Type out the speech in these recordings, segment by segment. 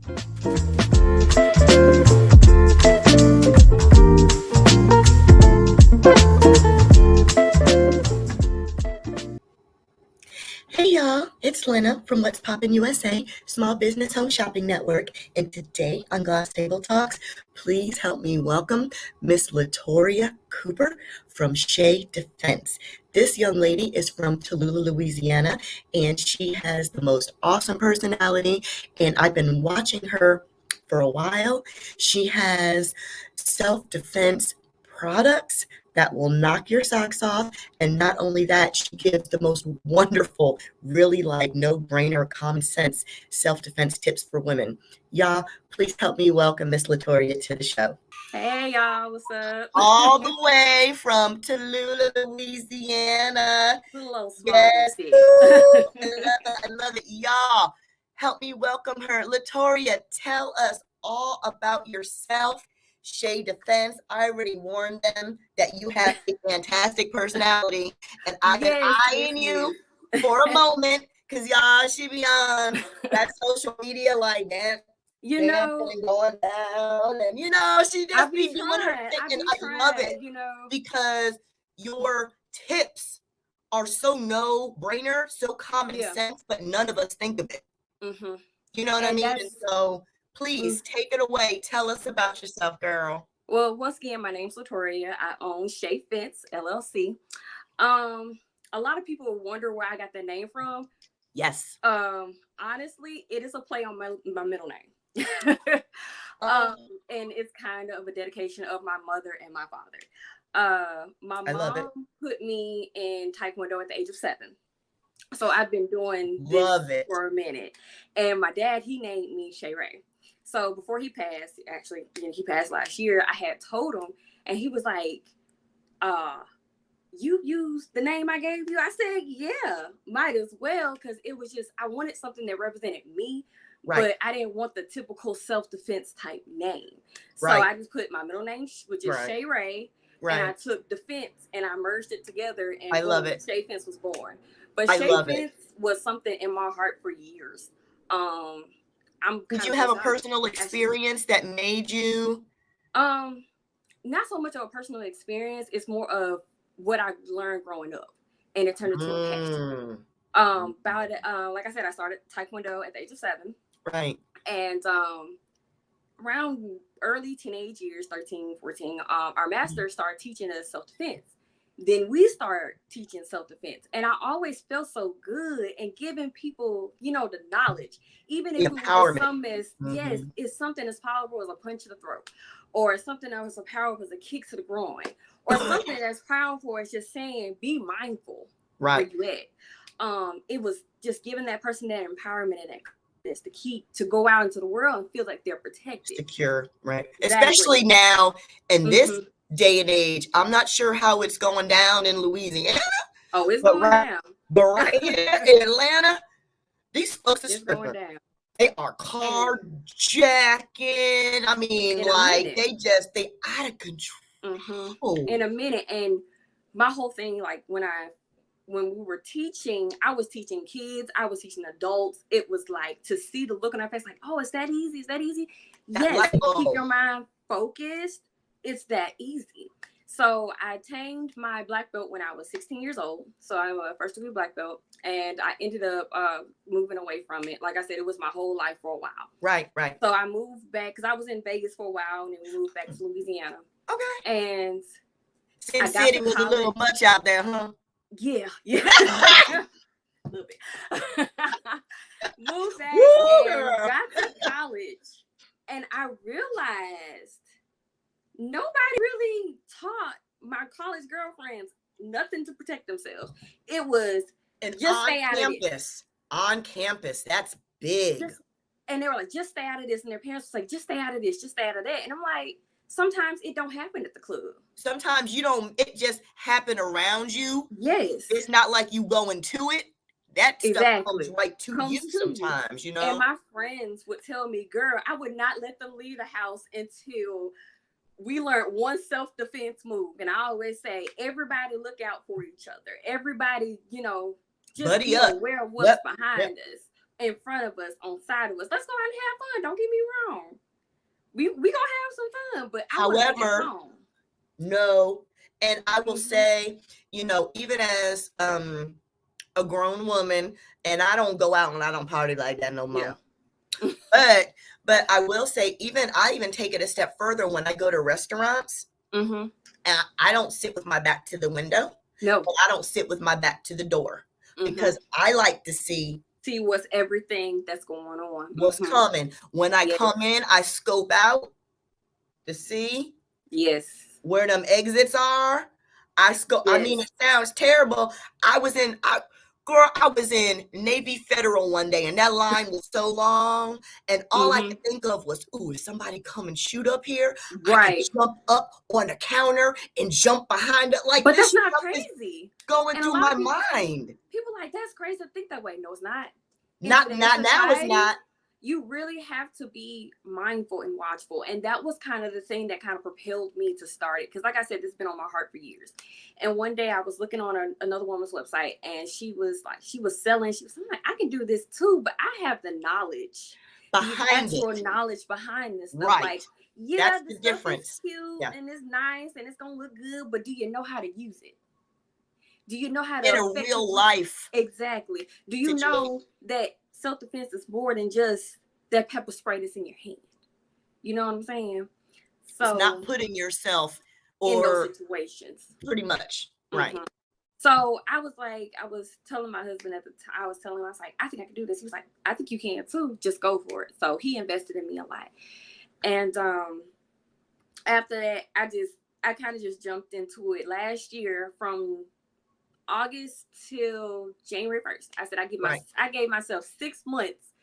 Hey y'all, it's Lena from What's Poppin' USA, Small Business Home Shopping Network, and today on Glass Table Talks, please help me welcome Miss LaToria Cooper from Shae'Fense. This young lady is from Tallulah, Louisiana, and she has the most awesome personality, and I've been watching her for a while. She has self-defense products that will knock your socks off. And not only that, she gives the most wonderful, really like no-brainer, common sense self-defense tips for women. Y'all, please help me welcome Miss LaToria to the show. Hey y'all, what's up? All the way from Tallulah, Louisiana. Little small Yes. city. I love it. Y'all, help me welcome her. LaToria, tell us all about yourself. Shae'Fense. I already warned them that you have a fantastic personality, and I've been eyeing you for a moment because y'all, she be on that social media like that, you know, and going down, and she just be doing her thing, and I love it, because your tips are so no-brainer, so common sense, but none of us think of it. Mm-hmm. You know what I mean? And so please take it away. Tell us about yourself, girl. Well, once again, my name's LaToria. I own Shae'Fense, LLC. A lot of people wonder where I got the name from. Yes. Honestly, it is a play on my middle name. And it's kind of a dedication of my mother and my father. My mom put me in Taekwondo at the age of 7. So I've been doing this for a minute. And my dad, he named me Shae'Ray. So before he passed, actually, he passed last year, I had told him, and he was like, you used the name I gave you? I said, yeah, might as well, because it was just, I wanted something that represented me, but I didn't want the typical self-defense type name. So I just put my middle name, which is Shae'Ray, and I took defense and I merged it together, and Shae'Fense was born. But Shae'Fense was something in my heart for years. Did you have a personal experience that made you? Not so much of a personal experience. It's more of what I learned growing up, and it turned into a passion. Like I said, I started Taekwondo at the age of 7. Right. And around early teenage years, 13, 14, our master started teaching us self-defense. Then we start teaching self-defense, and I always felt so good and giving people, the knowledge, even if it was something as it's something as powerful as a punch to the throat, or something that was as powerful as a kick to the groin, or something that's powerful as just saying be mindful where you at. It was just giving that person that empowerment and that confidence to keep to go out into the world and feel like they're protected, secure, right? Especially now in this day and age. I'm not sure how it's going down in Louisiana. Oh, it's going down. But right here in Atlanta, these folks are going down. They are carjacking. I mean, like they out of control. In a minute. And my whole thing, like when we were teaching, I was teaching kids, I was teaching adults. It was like to see the look on their face, like, oh, is that easy? Is that easy? Yes. Keep your mind focused. It's that easy. So I attained my black belt when I was 16 years old. So I'm a first degree black belt, and I ended up moving away from it. Like I said, it was my whole life for a while. Right. So I moved back because I was in Vegas for a while, and then we moved back to Louisiana. Okay. And Sin City was a little much out there, huh? Yeah. A little bit. Moved back and got to college, and I realized nobody really taught my college girlfriends nothing to protect themselves. It was just stay out of this. On campus, that's big. And they were like, just stay out of this. And their parents was like, just stay out of this, just stay out of that. And I'm like, sometimes it don't happen at the club. Sometimes it just happen around you. Yes. It's not like you go into it. That stuff comes right to you sometimes, And my friends would tell me, girl, I would not let them leave the house until we learned one self-defense move. And I always say, everybody look out for each other. Everybody, just be aware of what's behind us. in front of us, on side of us. Let's go out and have fun. Don't get me wrong. We gonna have some fun, but I want to be at home. No, and I will say, you know, even as a grown woman, and I don't go out and I don't party like that no more. Yeah. But I will say, I even take it a step further when I go to restaurants. And I don't sit with my back to the window. No, but I don't sit with my back to the door because I like to see what's everything that's going on, what's coming. When I come in, I scope out to see where them exits are. I mean, it sounds terrible. I was in Navy Federal one day, and that line was so long, and all I could think of was, ooh, if somebody come and shoot up here, I could jump up on the counter and jump behind it. Like, but that's not crazy. Going through my mind. People like, that's crazy to think that way. No, it's not. Not now. It's not. You really have to be mindful and watchful. And that was kind of the thing that kind of propelled me to start it. Because like I said, this has been on my heart for years. And one day I was looking on another woman's website, and she was selling. I'm like, I can do this too, but I have the knowledge. Behind it. Knowledge behind this stuff. Right. Like, that's the difference. Is cute and it's nice and it's going to look good, but do you know how to use it? Do you know how to in a real life? Exactly. Do you know that self-defense is more than just that pepper spray that's in your hand? You know what I'm saying? So it's not putting yourself in those situations. Pretty much. Right. So I was telling my husband at the time, I was like, I think I can do this. He was like, I think you can too. Just go for it. So he invested in me a lot. And after that, I kind of just jumped into it last year from August till January 1st. I said I gave myself 6 months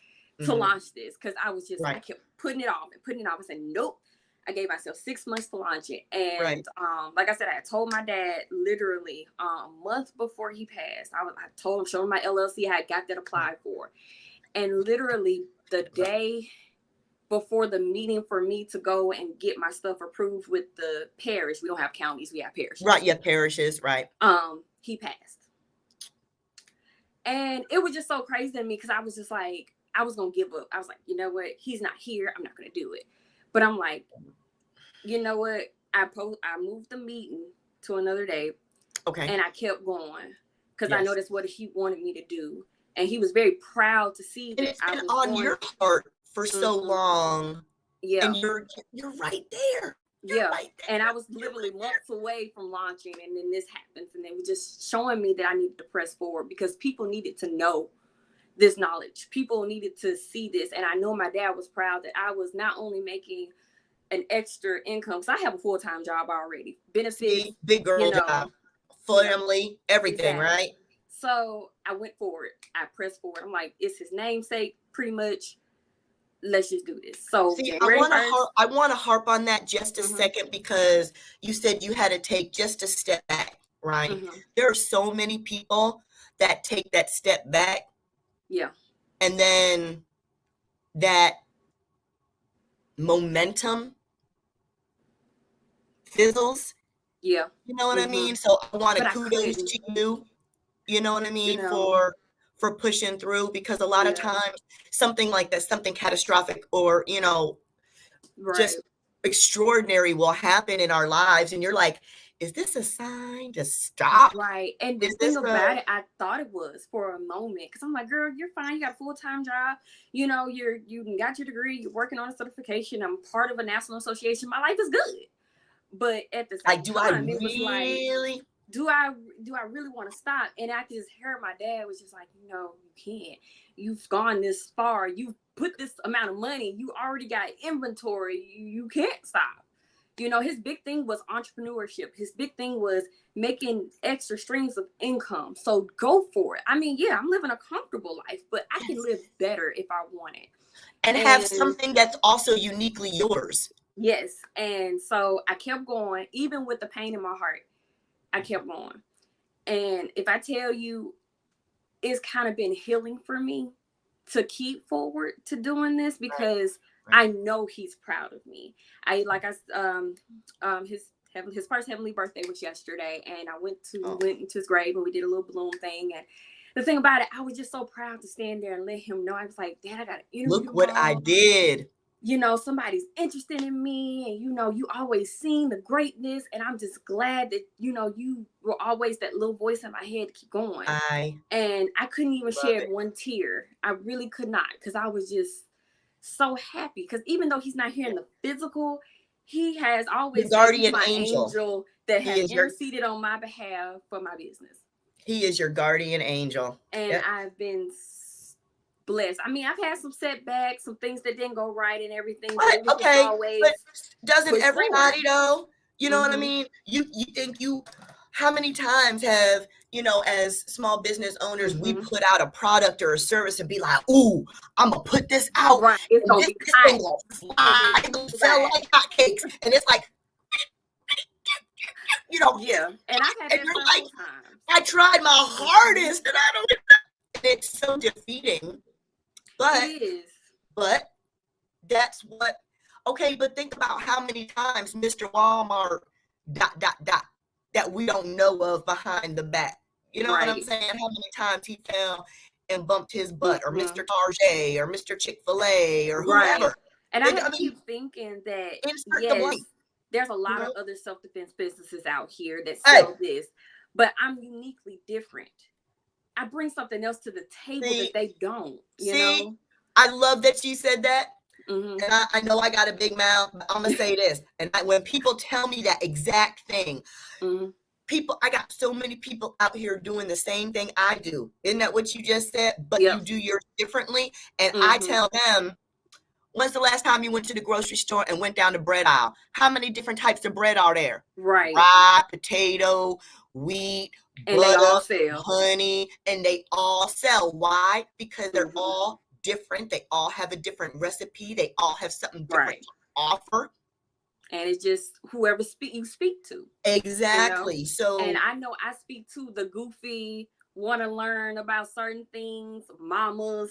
to launch this, because I was just I kept putting it off. I said nope. I gave myself 6 months to launch it, and like I said, I told my dad literally a month before he passed. I told him, showed him my LLC I got that applied for, and literally the day before the meeting for me to go and get my stuff approved with the parish. We don't have counties, we have parishes. Right, yeah, parishes, right. He passed. And it was just so crazy to me, because I was just like, I was going to give up. I was like, you know what? He's not here. I'm not going to do it. But I'm like, you know what? I moved the meeting to another day. Okay. And I kept going, because I know that's what he wanted me to do. And he was very proud to see that I was on your heart for so long. Yeah. And you're right there. Right there. And I was literally months away from launching, and then this happens, and they were just showing me that I needed to press forward, because people needed to know this knowledge. People needed to see this, and I know my dad was proud that I was not only making an extra income, because I have a full-time job already, benefits, big girl job, family, everything, right? So I went forward. I pressed forward. I'm like, it's his namesake, pretty much. Let's just do this. So I want to harp on that just a second, because you said you had to take just a step back, right? There are so many people that take that step back. Yeah. And then that momentum fizzles. Yeah. You know what I mean? So I want to kudos to you. You know what I mean? For pushing through, because a lot of times something like that, something catastrophic or, just extraordinary will happen in our lives. And you're like, is this a sign to stop? Right. And the thing about it, I thought it was for a moment, because I'm like, girl, you're fine. You got a full-time job. You got your degree. You're working on a certification. I'm part of a national association. My life is good. But at the same time, it was like, do I really want to stop? And I could just hear my dad was just like, you can't. You've gone this far. You've put this amount of money. You already got inventory. You can't stop. His big thing was entrepreneurship. His big thing was making extra streams of income. So go for it. I mean, yeah, I'm living a comfortable life, but I can live better if I want it. And have something that's also uniquely yours. Yes. And so I kept going, even with the pain in my heart. I kept going. And if I tell you, it's kind of been healing for me to keep forward to doing this, because I know he's proud of me. His first heavenly birthday was yesterday, and I went into his grave, and we did a little balloon thing, and the thing about it, I was just so proud to stand there and let him know. I was like, Dad, I got an interview. Look what I did. You know, somebody's interested in me, and you know, you always seen the greatness, and I'm just glad that, you know, you were always that little voice in my head to keep going. And I couldn't even shed one tear. I really could not, because I was just so happy. Because even though he's not here in the physical, he has always been my angel that has interceded on my behalf for my business. He is your guardian angel. And I've been blessed. I mean, I've had some setbacks, some things that didn't go right and everything. But, okay, but doesn't everybody though? You know what I mean? You think how many times have, you know, as small business owners, we put out a product or a service and be like, ooh, I'm gonna put this out. Right. It's gonna be thing gonna fly, it's gonna sell like hotcakes. And it's like, you know, and I've had that like, I tried my hardest and I don't, and it's so defeating. But that's what, okay, but think about how many times Mr. Walmart ... that we don't know of behind the back. You know what I'm saying? How many times he fell and bumped his butt, or Mr. Target, or Mr. Chick-fil-A, or whoever. And I keep thinking that, yes, there's a lot of other self-defense businesses out here that sell this, but I'm uniquely different. I bring something else to the table that they don't, you know? I love that you said that. And I know I got a big mouth, but I'm going to say this. And when people tell me that exact thing, I got so many people out here doing the same thing I do. Isn't that what you just said? But you do yours differently. And I tell them, when's the last time you went to the grocery store and went down the bread aisle? How many different types of bread are there? Rye, potato, wheat, butter, honey, and they all sell. Why? Because they're all different. They all have a different recipe. They all have something different to offer. And it's just whoever you speak to. Exactly. You know? So, and I know I speak to the goofy, want to learn about certain things, mamas,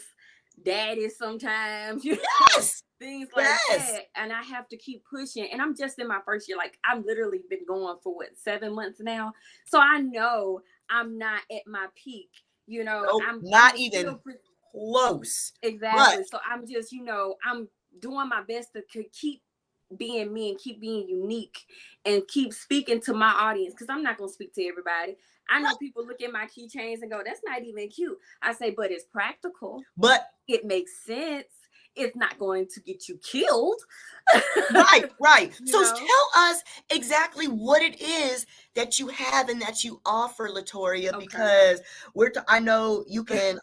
daddies sometimes, you know, things like that. And I have to keep pushing. And I'm just in my first year. Like, I've literally been going for 7 months now. So I know I'm not at my peak. You know, I'm not even close. Exactly. So I'm just, you know, I'm doing my best to keep being me and keep being unique and keep speaking to my audience, because I'm not going to speak to everybody. I know people look at my keychains and go, that's not even cute. I say, but it's practical. But it makes sense. It's not going to get you killed. Right. So tell us exactly what it is that you have and that you offer, LaToria, because I know you can,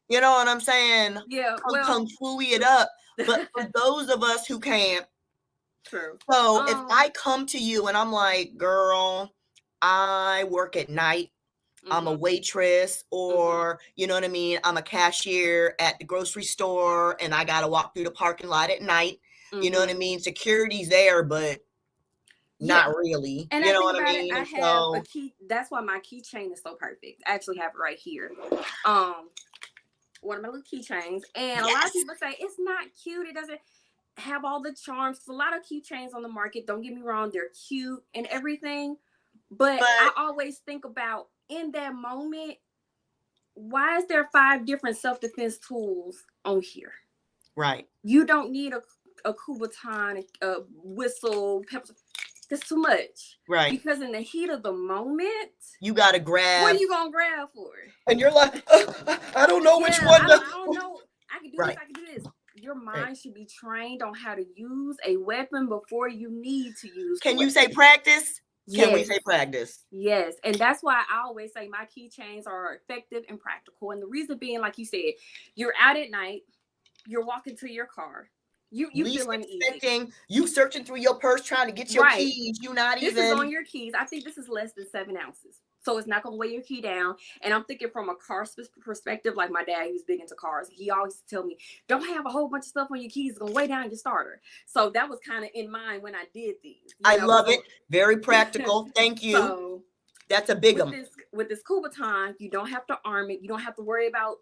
you know what I'm saying? Yeah. Kung fu it up. But for those of us who can't, so if I come to you and I'm like, girl, I work at night, I'm a waitress, or you know what I mean, I'm a cashier at the grocery store and I gotta walk through the parking lot at night, you know what I mean, security's there, but not really. And you know what I mean? I have a key. That's why my keychain is so perfect. I actually have it right here. One of my little keychains, and a lot of people say it's not cute, it doesn't have all the charms. There's a lot of keychains on the market, don't get me wrong, they're cute and everything, but I always think about, in that moment, why is there 5 different self-defense tools on here? Right. You don't need a Kubaton, a whistle, pepper. That's too much. Right. Because in the heat of the moment, you gotta grab. What are you gonna grab for? And you're like, I don't know which one. I don't know. I can do this. I can do this. Your mind should be trained on how to use a weapon before you need to use. Can you say practice? Can we say practice? Yes. And that's why I always say my keychains are effective and practical. And the reason being, like you said, you're out at night, you're walking to your car. You feel uneasy. You searching through your purse trying to get your keys. This is on your keys. I think this is less than 7 ounces. So it's not going to weigh your key down. And I'm thinking from a car perspective, like my dad, he was big into cars. He always tell me, don't have a whole bunch of stuff on your keys. It's going to weigh down your starter. So that was kind of in mind when I did these. I love it. Very practical. Thank you. So that's a big one. With this Kubaton, you don't have to arm it. You don't have to worry about,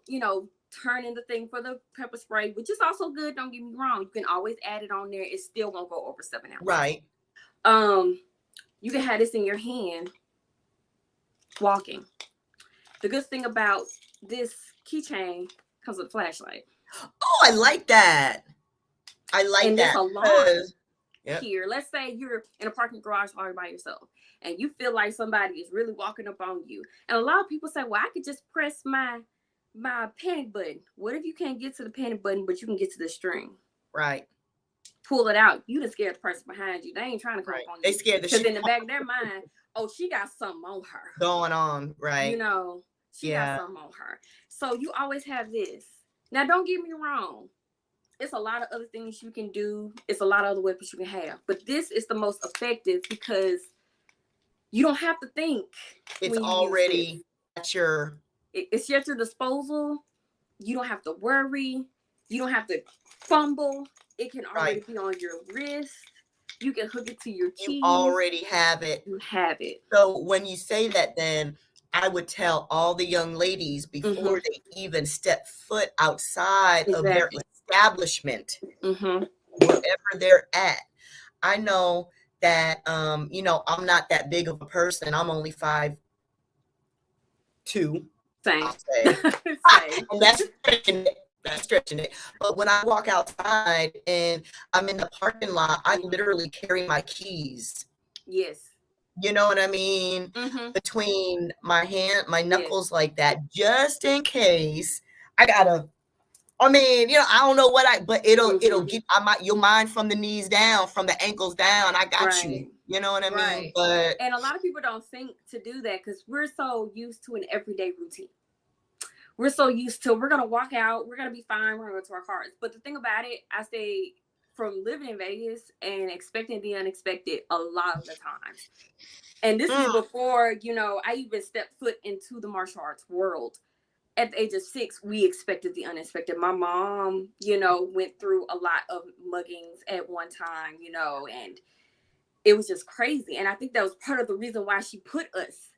turning the thing for the pepper spray, which is also good. Don't get me wrong. You can always add it on there. It still won't go over 7 ounces. Right. You can have this in your hand walking. The good thing about this keychain comes with a flashlight. Oh, I like that. I like and that. this alarm Yep. here. Let's say you're in a parking garage all by yourself and you feel like somebody is really walking up on you. And a lot of people say, well, I could just press my panic button. What if you can't get to the panic button, but you can get to the string? Right. Pull it out. You done scared the person behind you. They ain't trying to come up on you. They scared the shit. shit. Because in the back of their mind, oh, she got something on her. Going on, right. You know, she got something on her. So you always have this. Now, don't get me wrong. It's a lot of other things you can do. It's a lot of other weapons you can have. But this is the most effective because you don't have to think. It's already at your... It's at your disposal. You don't have to worry. You don't have to fumble. It can already be on your wrist. You can hook it to your keys. You already have it. You have it. So when you say that, then I would tell all the young ladies before they even step foot outside of their establishment, wherever they're at. I know that, you know, I'm not that big of a person. I'm only 5'2". Same. And that's stretching it. But when I walk outside and I'm in the parking lot, I literally carry my keys. Yes. You know what I mean? Between my hand, my knuckles like that, just in case I gotta. I mean, you know, I don't know what but it'll get. You'll mind from the knees down, from the ankles down. I got you. You know what I mean? But and a lot of people don't think to do that because we're so used to an everyday routine. We're so used to, we're going to walk out, we're going to be fine, we're going to go to our cars. But the thing about it, I say from living in Vegas and expecting the unexpected a lot of the times. And this is before, you know, I even stepped foot into the martial arts world. At the age of 6, we expected the unexpected. My mom, you know, went through a lot of muggings at one time, you know, and it was just crazy. And I think that was part of the reason why she put us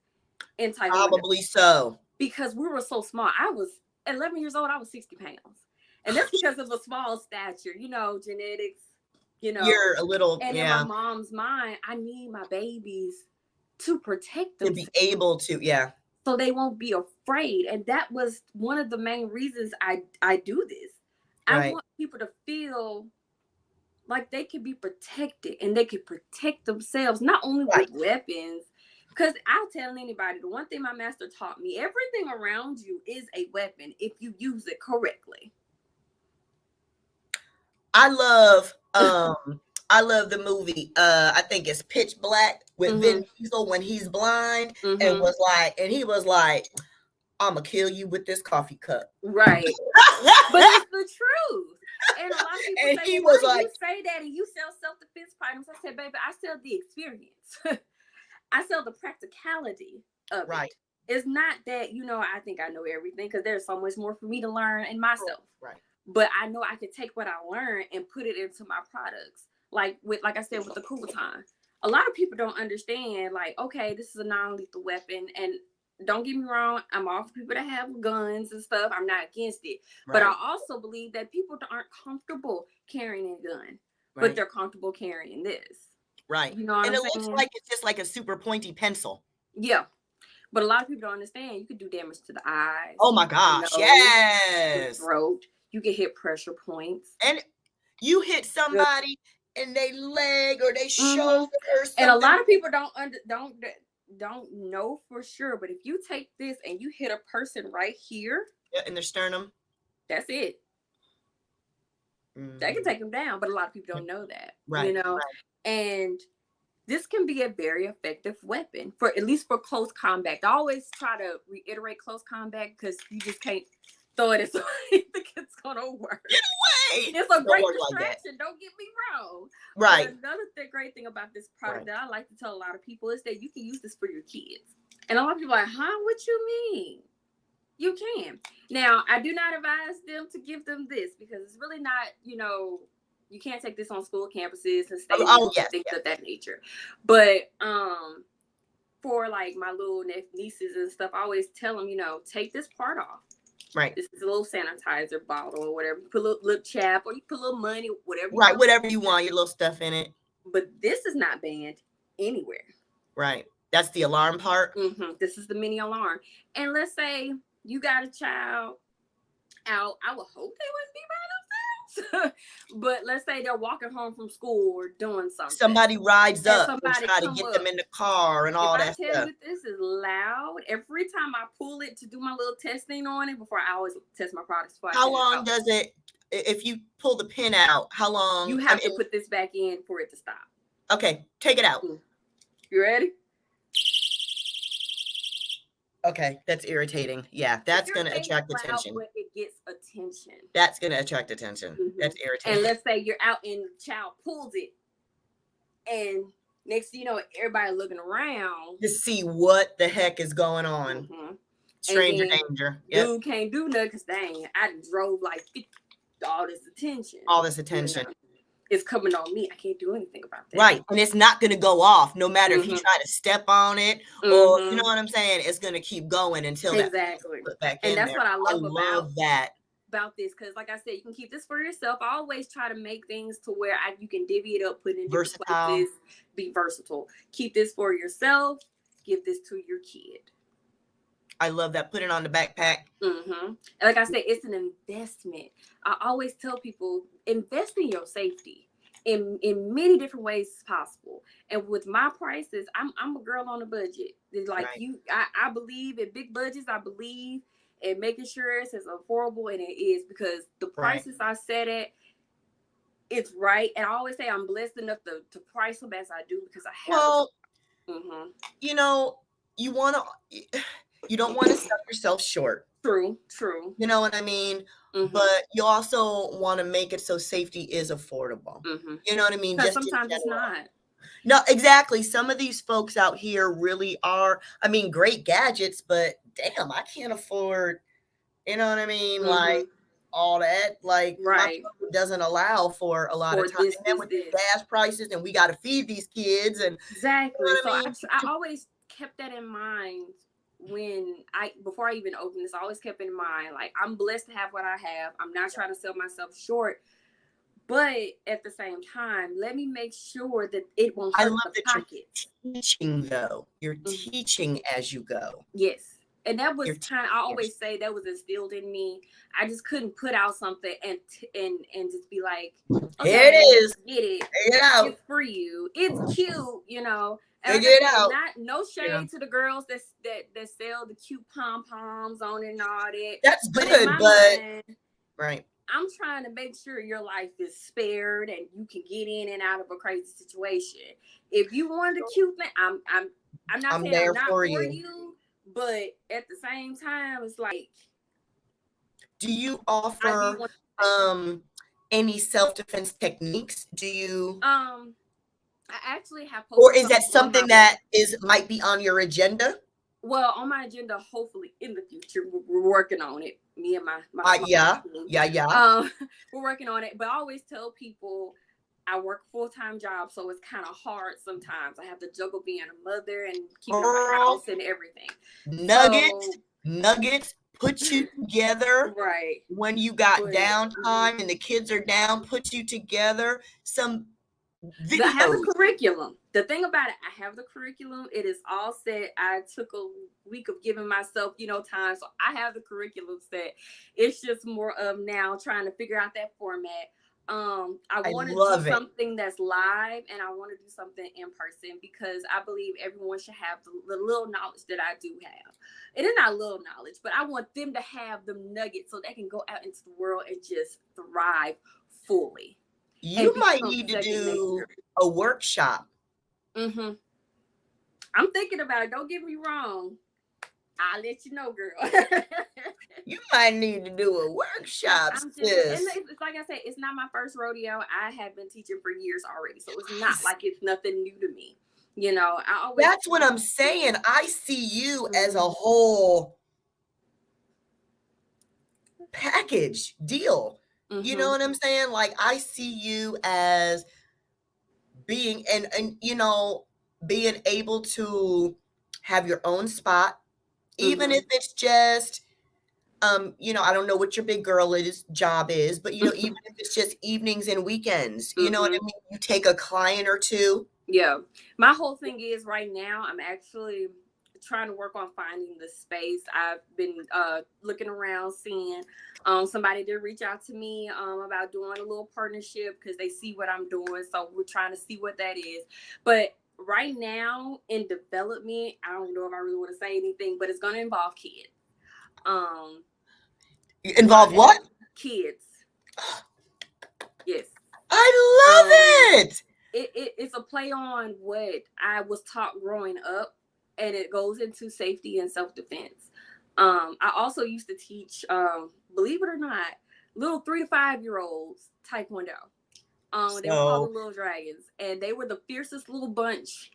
in Taekwondo. Probably so. Because we were so small. I was 11 years old. I was 60 pounds. And that's because of a small stature, you know, genetics, you know. You're a little, and in my mom's mind, I need my babies to protect them. To be able to, so they won't be afraid. And that was one of the main reasons I do this. I want people to feel like they can be protected and they can protect themselves, not only with weapons. Because I'll tell anybody, the one thing my master taught me, everything around you is a weapon if you use it correctly. I love the movie. I think it's Pitch Black with Vin Diesel when he's blind and he was like, I'm gonna kill you with this coffee cup. Right. But it's the truth. And a lot of people and say, he well, was like, you say that and you sell self-defense items. I said, baby, I sell the experience. I sell the practicality of it. It's not that, you know, I think I know everything because there's so much more for me to learn in myself. But I know I can take what I learned and put it into my products. Like I said, with the Kubaton. A lot of people don't understand, like, okay, this is a non-lethal weapon. And don't get me wrong, I'm all for people that have guns and stuff. I'm not against it. But I also believe that people aren't comfortable carrying a gun, but they're comfortable carrying this. Right. You know what and I'm it saying? looks like it's just like a super pointy pencil. Yeah. But a lot of people don't understand. You could do damage to the eyes. Oh my gosh. Yes. The throat. You can hit pressure points. And you hit somebody in their leg or their shoulder or something. And a lot of people don't know for sure. But if you take this and you hit a person right here. In their sternum. That's it. That can take them down. But a lot of people don't know that. You know? And this can be a very effective weapon for at least for close combat. I always try to reiterate close combat because you just can't throw it at somebody you think it's gonna work. Get away! It's a great distraction. Like don't get me wrong. Right. But another great thing about this product that I like to tell a lot of people is that you can use this for your kids. And a lot of people are like, huh? What you mean? You can. Now, I do not advise them to give them this because it's really not, you know. You can't take this on school campuses and things of that nature. But for like my little nieces and stuff, I always tell them, you know, take this part off. Right. This is a little sanitizer bottle or whatever. You put a little chap or you put a little money, whatever. Whatever you want, your little stuff in it. But this is not banned anywhere. Right. That's the alarm part. This is the mini alarm. And let's say you got a child out. I would hope they wouldn't be by themselves. But let's say they're walking home from school or doing something. Somebody rides up and somebody try to get them in the car and all that stuff. If I tell you this is loud, every time I pull it to do my little testing on it, before I always test my products. How long does it, if you pull the pin out, how long? You have to put this back in for it to stop. Okay, take it out. You ready? Okay, that's irritating. Yeah, that's going to attract attention. But it gets attention. That's going to attract attention. That's irritating. And let's say you're out and the child pulls it, and next thing you know, everybody looking around to see what the heck is going on. Stranger danger. Dude can't do nothing because dang, I drove like all this attention. You know? It's coming on me. I can't do anything about that. Right. And it's not going to go off no matter if you try to step on it or, you know what I'm saying? It's going to keep going until exactly. Put back and in that's there. what I love about this. Because like I said, you can keep this for yourself. I always try to make things to where you can divvy it up, put it in different places, be versatile. Keep this for yourself. Give this to your kid. I love that. Put it on the backpack. And like I said, it's an investment. I always tell people, invest in your safety in many different ways as possible. And with my prices, I'm a girl on a budget. It's like I believe in big budgets. I believe in making sure it's as affordable, and it is, because the prices I set at, it's right. And I always say I'm blessed enough to price them as I do because I have. You know, you don't want to sell yourself short. True. You know what I mean? But you also want to make it so safety is affordable. You know what I mean? Because sometimes it's not. No, exactly. Some of these folks out here really are, I mean, great gadgets, but damn, I can't afford, you know what I mean? Like all that, like my doesn't allow for a lot of time. And then with the gas prices, and we got to feed these kids. And exactly. You know what I mean? I always kept that in mind. Before I even opened this, I always kept in mind, like, I'm blessed to have what I have. I'm not trying to sell myself short, but at the same time, let me make sure that it won't hurt the pockets. You're teaching though. You're teaching as you go. Yes. And that was I always say that was instilled in me. I just couldn't put out something and just be like, okay, here it is. Get it. Get it out. It's for you. It's cute, you know. Figure it out. No shade to the girls that sell the cute pom-poms on it and all that. That's good, but mind, I'm trying to make sure your life is spared and you can get in and out of a crazy situation. If you want a cute thing, I'm not saying there I'm not for you, but at the same time, it's like, do you offer any self-defense techniques? Do you I actually have posted, or is that something that might be on your agenda? Well, on my agenda, hopefully in the future, we're working on it. Me and my yeah. We're working on it. But I always tell people I work a full-time job, so it's kind of hard sometimes. I have to juggle being a mother and keeping my house and everything. Nuggets put you together. When you got downtime and the kids are down, put you together. I have the curriculum. The thing about it, I have the curriculum. It is all set. I took a week of giving myself, time. So I have the curriculum set. It's just more of now trying to figure out that format. I want to do something that's live, and I want to do something in person, because I believe everyone should have the little knowledge that I do have. It is not little knowledge, but I want them to have the nuggets so they can go out into the world and just thrive fully. You might need to do a workshop. I'm thinking about it. Don't get me wrong. I'll let you know, girl. You might need to do a workshop, sis. It's like I said, it's not my first rodeo. I have been teaching for years already, so it's not like it's nothing new to me. That's what I'm saying. I see you as a whole package deal. You know what I'm saying? Like, I see you as being and being able to have your own spot, even if it's just I don't know what your big girl job is, but even if it's just evenings and weekends, you know what I mean? You take a client or two Yeah. My whole thing is right now, I'm actually trying to work on finding the space. I've been looking around, seeing somebody did reach out to me about doing a little partnership because they see what I'm doing. So we're trying to see what that is. But right now in development, I don't know if I really want to say anything, but it's going to involve kids. Involve what? Kids. Yes. I love it. It's a play on what I was taught growing up, and it goes into safety and self-defense. I also used to teach, believe it or not, little 3 to 5-year-olds Taekwondo. They were called the Little Dragons, and they were the fiercest little bunch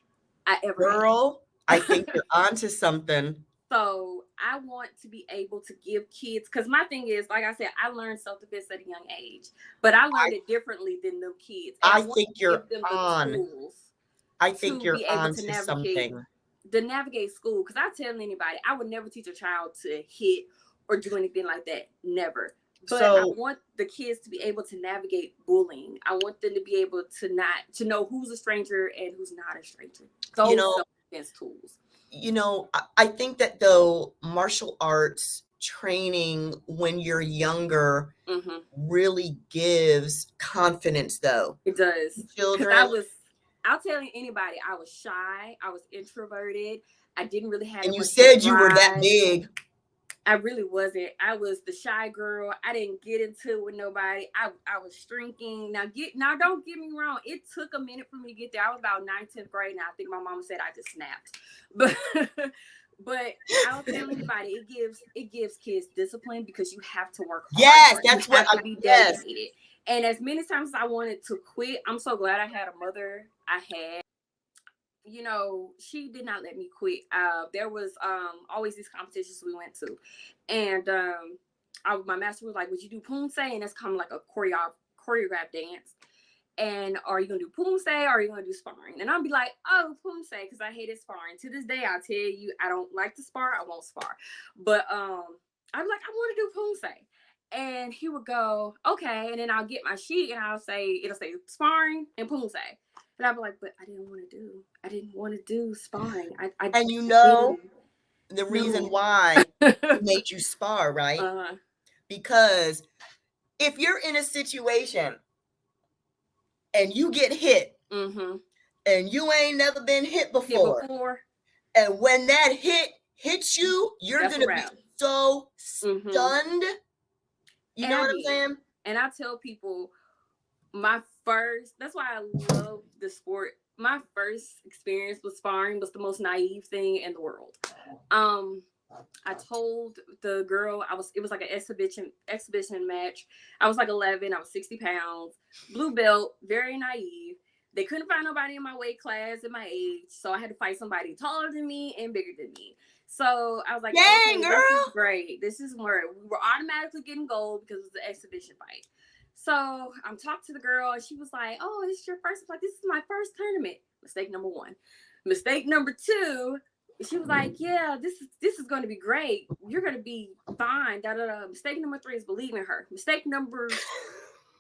I ever had. Girl, I think you're onto something. So I want to be able to give kids, because my thing is, like I said, I learned self-defense at a young age, but I learned it differently than them kids. And I think you're on. I think you're on to something. To navigate school, because I tell anybody, I would never teach a child to hit or do anything like that. Never. But I want the kids to be able to navigate bullying. I want them to be able to know who's a stranger and who's not a stranger. Those self-defense tools. You know, I think that though martial arts training when you're younger really gives confidence though. It does. Children. I'll tell anybody, I was shy. I was introverted. I didn't really have. And you said you were that big. I really wasn't. I was the shy girl. I didn't get into it with nobody. I was shrinking. Now don't get me wrong. It took a minute for me to get there. I was about 9th, 10th grade, and I think my mom said I just snapped. But I'll tell anybody, it gives kids discipline, because you have to work hard. Yes, that's what to be dedicated. And as many times as I wanted to quit, I'm so glad I had a mother. You know, she did not let me quit. There was always these competitions we went to, and my master was like, "Would you do poomsae?" And that's kind of like a choreographed dance. And are you gonna do poomsae or are you gonna do sparring? And I'll be like, "Oh, poomsae," because I hated sparring. To this day, I'll tell you, I don't like to spar. I won't spar. But I'm like, I want to do poomsae. And he would go, "Okay," and then I'll get my sheet and it'll say sparring and poomsae. And I'd be like, "But I didn't want to do sparring." And you know the reason why it made you spar, right? Because if you're in a situation and you get hit, and you ain't never been hit before, and when that hits you, you're gonna be so stunned. You know what I'm saying? And I tell people, that's why I love the sport. My first experience with sparring was the most naive thing in the world. I told the girl, it was like an exhibition match. I was like 11, I was 60 pounds, blue belt, very naive. They couldn't find nobody in my weight class in my age, so I had to fight somebody taller than me and bigger than me. So I was like, "Dang, okay, girl, this is great. This is where we were automatically getting gold because it was the exhibition fight." So I'm talking to the girl, and she was like, "Oh, this is your first?" I'm like, "This is my first tournament." Mistake number 1. Mistake number 2, she was like, "Yeah, this is going to be great. You're going to be fine." Mistake number 3 is believing her. Mistake number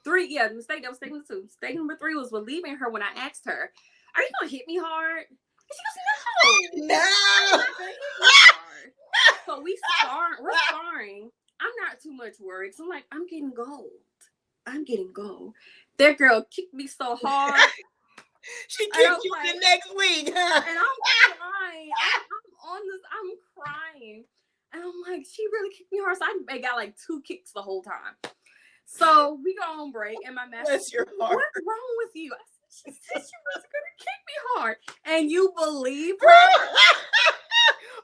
3, that was mistake number 2. Mistake number 3 was believing her when I asked her, "Are you going to hit me hard?" And she goes, "No. I'm not going to hit you hard." So we're sparring. I'm not too much worried. So I'm like, I'm getting gold. That girl kicked me so hard. She kicked you the next week. And I'm crying. I'm crying. And I'm like, she really kicked me hard. So I got like 2 kicks the whole time. So we go on break, and my master said, "What's wrong with you?" I said, "She said she was gonna kick me hard." And you believe her?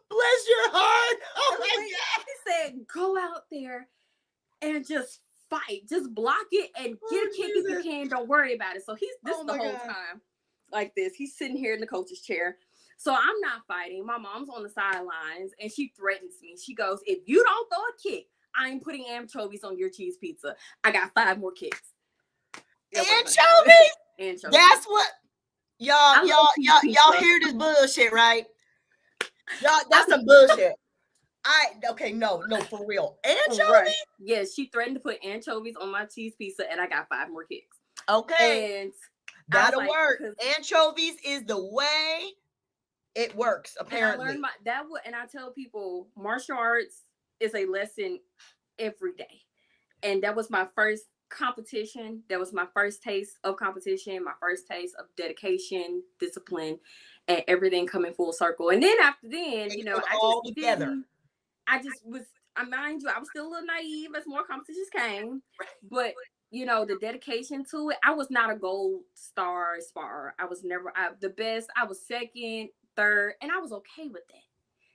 Bless your heart. Oh my God. He said, "Go out there and just fight. Just block it and get a kick if you can. Don't worry about it." So this the whole time like this. He's sitting here in the coach's chair. So I'm not fighting. My mom's on the sidelines, and she threatens me. She goes, "If you don't throw a kick, I'm putting anchovies on your cheese pizza." I got 5 more kicks. Anchovies? Anchovies. That's what y'all hear this bullshit, right? Y'all, that's some bullshit. No, for real. Anchovies? Right. Yes, she threatened to put anchovies on my cheese pizza, and I got 5 more kicks. Okay. And That'll work. Anchovies is the way it works, apparently. And I learned and I tell people martial arts is a lesson every day. And that was my first competition. That was my first taste of competition, my first taste of dedication, discipline, and everything coming full circle. And then after then, you know, I mind you, I was still a little naive as more competitions came, but you know, the dedication to it, I was not a gold star spar. I was never the best. I was second, third, and I was okay with that.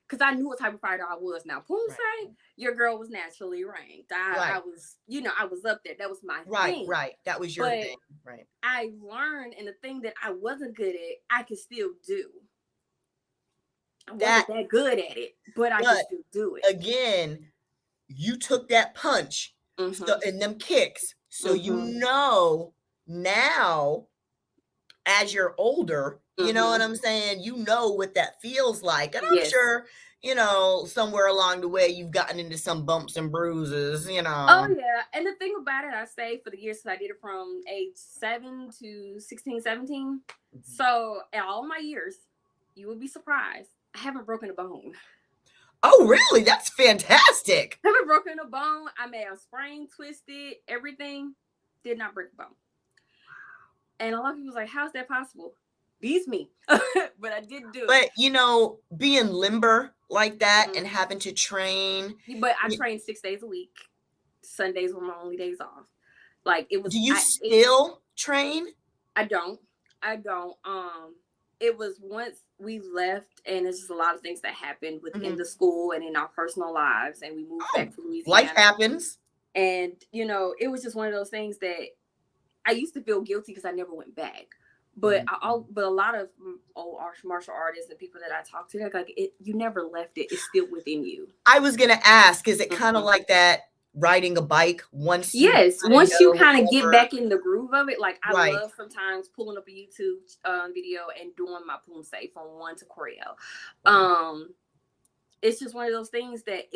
Because I knew what type of fighter I was. Now, poolside, your girl was naturally ranked. I was, you know, I was up there. That was my thing. Right. That was your thing. Right. I learned, and the thing that I wasn't good at, I could still do. I wasn't that good at it, but I could still do it. Again, you took that punch and them kicks. So you know now, as you're older, you know what I'm saying? You know what that feels like. And I'm sure, you know, somewhere along the way, you've gotten into some bumps and bruises, you know. Oh, yeah. And the thing about it, I say for the years I did it from age 7 to 16, 17. So in all my years, you would be surprised, I haven't broken a bone. Oh, really? That's fantastic. I haven't broken a bone. I may have sprained, twisted, everything. Did not break a bone. And a lot of people was like, how's that possible? Beats me. But I did do it. But, you know, being limber like that and having to train. But I trained 6 days a week. Sundays were my only days off. Like, it was. Do you still train? I don't. It was once we left, and it's just a lot of things that happened within the school and in our personal lives, and we moved back to Louisiana. Life happens. And, you know, it was just one of those things that I used to feel guilty because I never went back. But but a lot of old martial artists and people that I talk to, like you never left it. It's still within you. I was gonna ask, is it kind of like that riding a bike once you kind of get back in the groove of it? Like I love sometimes pulling up a YouTube video and doing my poomsae from 1 to choreo. It's just one of those things that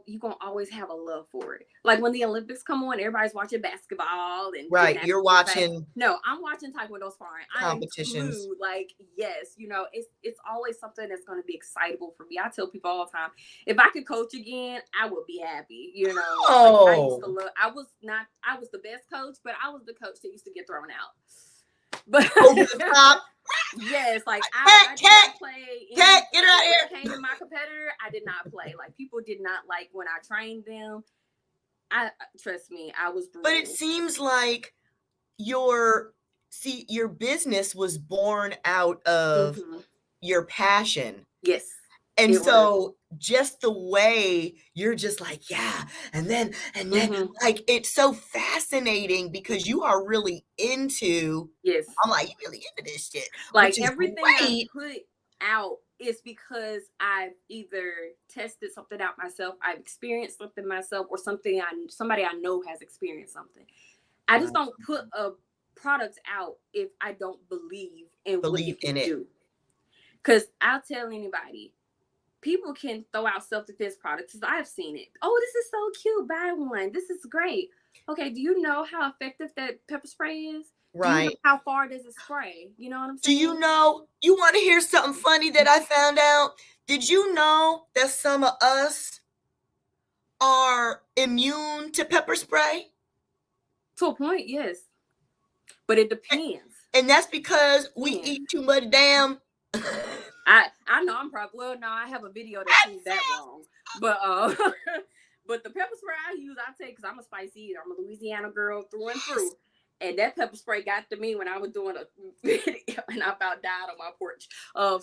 you're gonna always have a love for it. Like when the Olympics come on, everybody's watching basketball and you're watching. No, I'm watching Taekwondo sparring. Competitions. I'm glued. Like, yes, you know, it's always something that's gonna be excitable for me. I tell people all the time, if I could coach again, I would be happy. You know, like, I used to love. I was the best coach, but I was the coach that used to get thrown out. But over the top. Yes, like I did not play. Get out of here. Came to my competitor, I did not play. Like people did not like when I trained them. Trust me, I was brutal. But it seems like your business was born out of your passion. Yes. And so just the way you're just like, and then like, it's so fascinating because you are really into, I'm like, you really into this shit. Like everything I put out is because I've either tested something out myself, I've experienced something myself, or somebody I know has experienced something. I just don't put a product out if I don't believe in what it can do. Because I'll tell anybody, people can throw out self-defense products because I've seen it. Oh, this is so cute. Buy one. This is great. Okay, do you know how effective that pepper spray is? Right. Do you know how far does it spray? You know what I'm saying? Do you know? You want to hear something funny that I found out? Did you know that some of us are immune to pepper spray? To a point, yes. But it depends. And that's because we eat too much damn. I know I'm probably, well, no, I have a video that proves that wrong. But but the pepper spray I use, I take because I'm a spicy eater. I'm a Louisiana girl through and through. And that pepper spray got to me when I was doing a video and I about died on my porch. So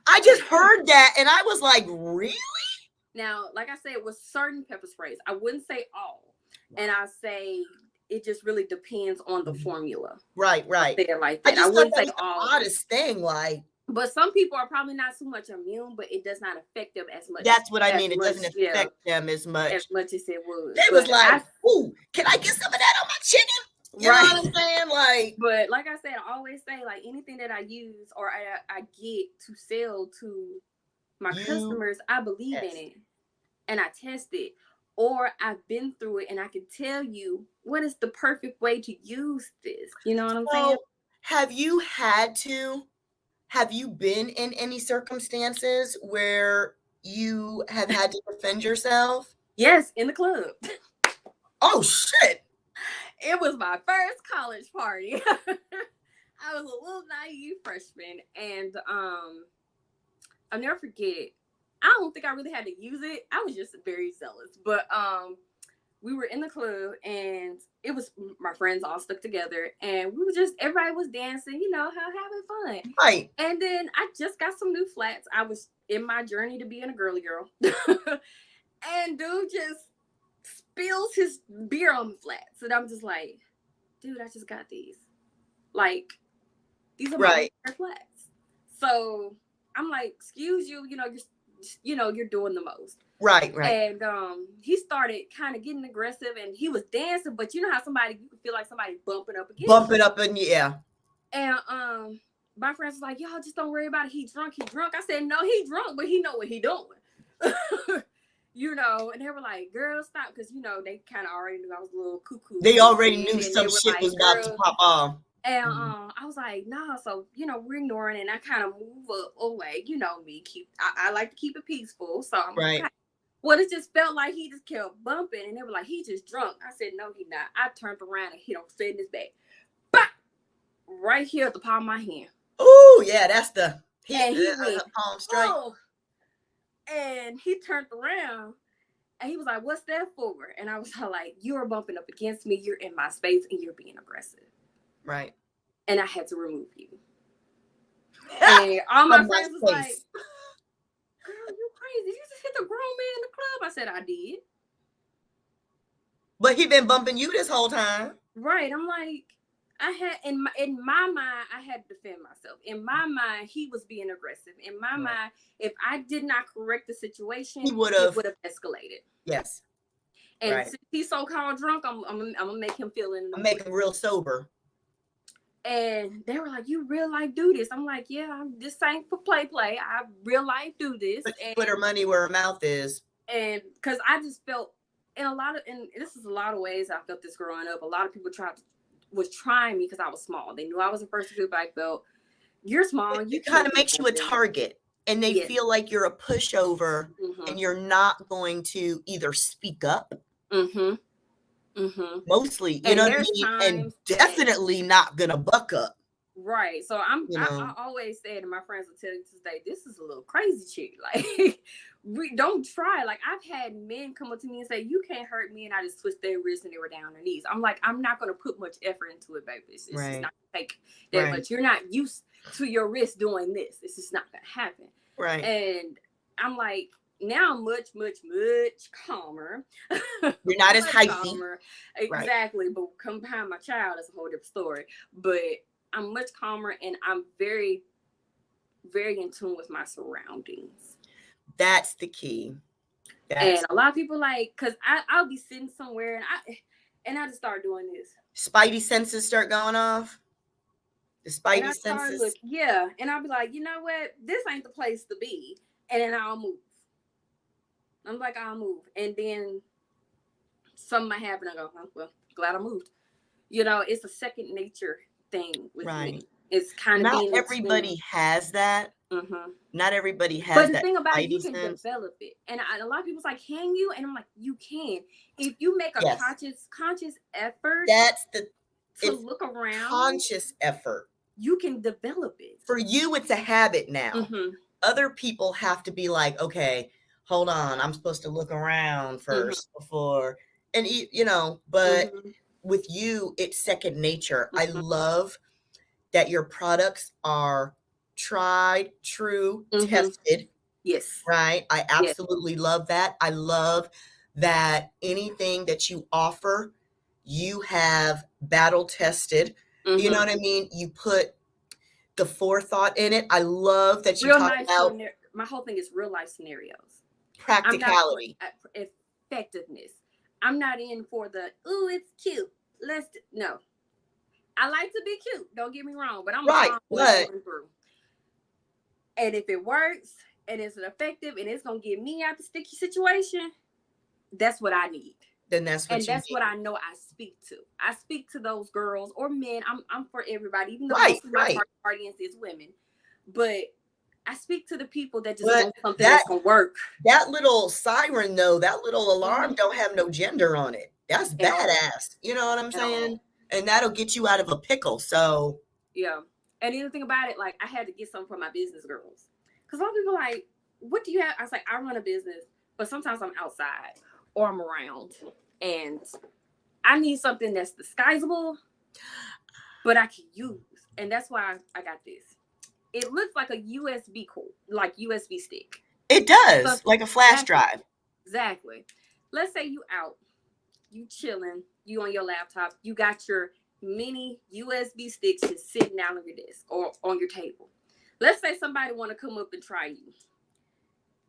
I just heard that and I was like, really? Now, like I said, with certain pepper sprays, I wouldn't say all. And I say it just really depends on the formula. Right. They're like that. I wouldn't say the all. Oddest thing, like. But some people are probably not so much immune, but it does not affect them as much. That's what I mean. It doesn't affect them as much. As much as it would. They was like, ooh, can I get some of that on my chicken? You know what I'm saying? Like, but like I said, I always say, like, anything that I use or I get to sell to my customers, I believe in it. And I test it. or I've been through it and I can tell you what is the perfect way to use this. You know what I'm saying? So, have you been in any circumstances where you have had to defend yourself? Yes, in the club. Oh, shit. It was my first college party. I was a little naive freshman, and I'll never forget it. I don't think I really had to use it. I was just very zealous. But we were in the club, and it was my friends all stuck together, and we were just, everybody was dancing, you know, having fun. Right. And then I just got some new flats. I was in my journey to being a girly girl. And dude just spills his beer on the flats. And I'm just like, dude, I just got these. Like, these are my flats. So I'm like, excuse you, you're doing the most. Right. And he started kind of getting aggressive, and he was dancing, but you know how you can feel like somebody bumping up against you. Yeah. And my friends was like, y'all just don't worry about it. He drunk. I said, no, he drunk, but he know what he doing. And they were like, girl, stop, because they kind of already knew I was a little cuckoo. They already knew some shit was about to pop off. And I was like, nah, so we're ignoring it, and I kind of move away. You know me, I like to keep it peaceful. So I'm right. Like, well, it just felt like he just kept bumping, and they were like, he just drunk. I said, no, he not. I turned around and hit him straight in his back. Bah! Right here at the palm of my hand. Oh, yeah, that's the palm strike. Oh. And he turned around, and he was like, what's that for? And I was like, you're bumping up against me. You're in my space, and you're being aggressive. Right. And I had to remove you. And all my friends was like, girl, you crazy. You just hit the grown man in the club. I said, I did. But he been bumping you this whole time. Right. I'm like, I had, in my mind, I had to defend myself. In my mind, he was being aggressive. In my mind, if I did not correct the situation, it would have escalated. Yes. And since he's so-called drunk, I'm gonna make him feel in. I'm make him real sober. And they were like, you real life do this? I'm like, yeah, this ain't for play. I real life do this. Put her money where her mouth is. And because I just felt and this is a lot of ways I felt this growing up. A lot of people was trying me because I was small. They knew I was the first to do black belt. You're small. It kind of makes you a target. And they feel like you're a pushover, and you're not going to either speak up. Mostly, you know what I mean? And definitely not gonna buck up. Right. So I always said, and my friends will tell you to this day, this is a little crazy chick. Like, we don't try. Like, I've had men come up to me and say, you can't hurt me, and I just twist their wrists and they were down on their knees. I'm like, I'm not gonna put much effort into it, baby. It's just not gonna take that much. You're not used to your wrist doing this. It's just not gonna happen. Right. And I'm like, now I'm much, much, much calmer. You're not as hypey. Exactly. But come behind my child, that's a whole different story. But I'm much calmer, and I'm very, very in tune with my surroundings. That's the key. And a lot of people because I'll be sitting somewhere, and I just start doing this. Spidey senses start going off. The spidey senses. And I'll be like, you know what? This ain't the place to be. And then I'll move. I'm like, I'll move. And then something might happen. I go, oh, well, glad I moved. It's a second nature thing with me. It's kind of not everybody has that. Not everybody has that. But the thing about it, you can develop it. And a lot of people's like, can you? And I'm like, you can. If you make a conscious effort to look around. Conscious effort. You can develop it. For you, it's a habit now. Other people have to be like, okay, hold on, I'm supposed to look around first before, and but with you, it's second nature. I love that your products are tried, true, tested. Yes. Right. I absolutely love that. I love that anything that you offer, you have battle tested. You know what I mean? You put the forethought in it. I love that you talk about. My whole thing is real life scenarios. Practicality. Effectiveness. I'm not in for the, ooh, it's cute. No. I like to be cute. Don't get me wrong, but I'm going through. And if it works and it's effective and it's gonna get me out the sticky situation, that's what I need. Then that's what and you that's need. what I know I speak to. I speak to those girls or men. I'm for everybody, even though Right, most of my right. audience is women. But I speak to the people that just But want something that's gonna work. That little siren though, that little alarm Mhm. don't have no gender on it. That's At all. badass. You know what I'm At all. saying? And that'll get you out of a pickle. So Yeah. And the other thing about it, like I had to get something for my business girls. Because a lot of people are like, what do you have? I was like, I run a business, but sometimes I'm outside or I'm around. And I need something that's disguisable, but I can use. And that's why I got this. It looks like a USB cord, like USB stick. it does, So, like a flash drive. Exactly. Let's say you out, you chilling, you on your laptop, you got your mini USB sticks just sitting down on your desk or on your table. Let's say somebody want to come up and try you.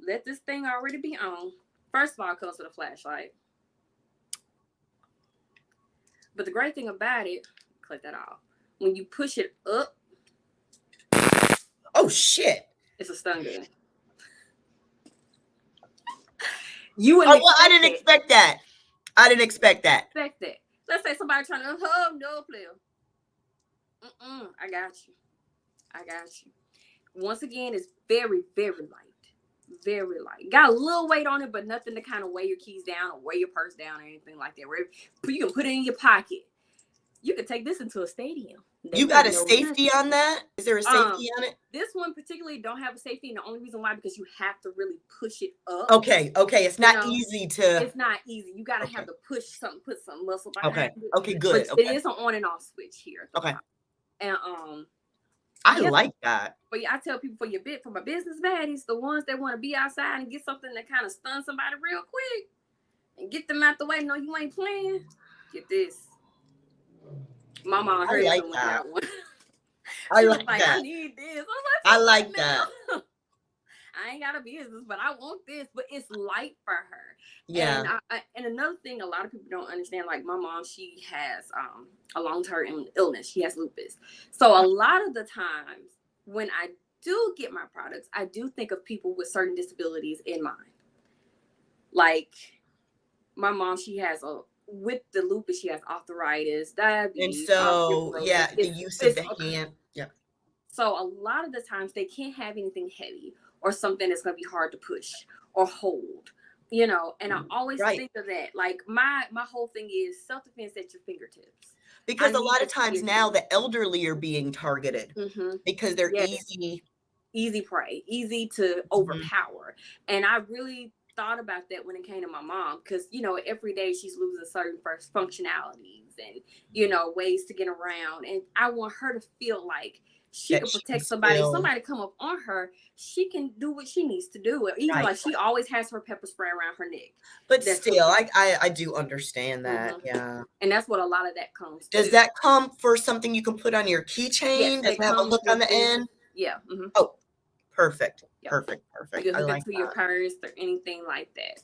Let this thing already be on. First of all, it comes with a flashlight. But the great thing about it, click that off. When you push it up, oh shit! It's a stun gun. You wouldn't. Well, I didn't expect that. I didn't expect that. Let's say somebody trying to, oh no, player. I got you. Once again, it's very, very light. Very light. Got a little weight on it, but nothing to kind of weigh your keys down or weigh your purse down or anything like that. Where you can put it in your pocket. You can take this into a stadium. You got a safety on that? Is there a safety on it? This one particularly don't have a safety, and the only reason why, because you have to really push it up. Okay. It's not easy to. It's not easy. You gotta have to push something, put some muscle behind it. Okay, good. But it is an on and off switch here. Okay. And I like that. But yeah, I tell people for my business baddies, the ones that want to be outside and get something that kind of stun somebody real quick and get them out the way. No, you ain't playing. Get this. My mom heard like with that. that one. I like that. I need this. I like that. I ain't got a business, but I want this. But it's light for her. Yeah. And another thing a lot of people don't understand, like my mom, she has a long-term illness. She has lupus. So a lot of the times when I do get my products, I do think of people with certain disabilities in mind. Like my mom, she has with the lupus, she has arthritis, diabetes. And so, the use of the hand. Yeah. So a lot of the times they can't have anything heavy or something that's going to be hard to push or hold, and I always think of that. Like my whole thing is self-defense at your fingertips. Because a lot of times now the elderly are being targeted because they're easy prey, easy to overpower. And I really thought about that when it came to my mom, because every day she's losing certain functionalities and ways to get around, and I want her to feel like she can protect somebody. If somebody come up on her, she can do what she needs to do. Even like she always has her pepper spray around her neck. But still, I do understand that. Yeah. And that's what a lot of that comes. Does that come for something you can put on your keychain? Does it have a hook on the end? Yeah. Oh, perfect. Yep. Perfect. You can hook it to your purse or anything like that.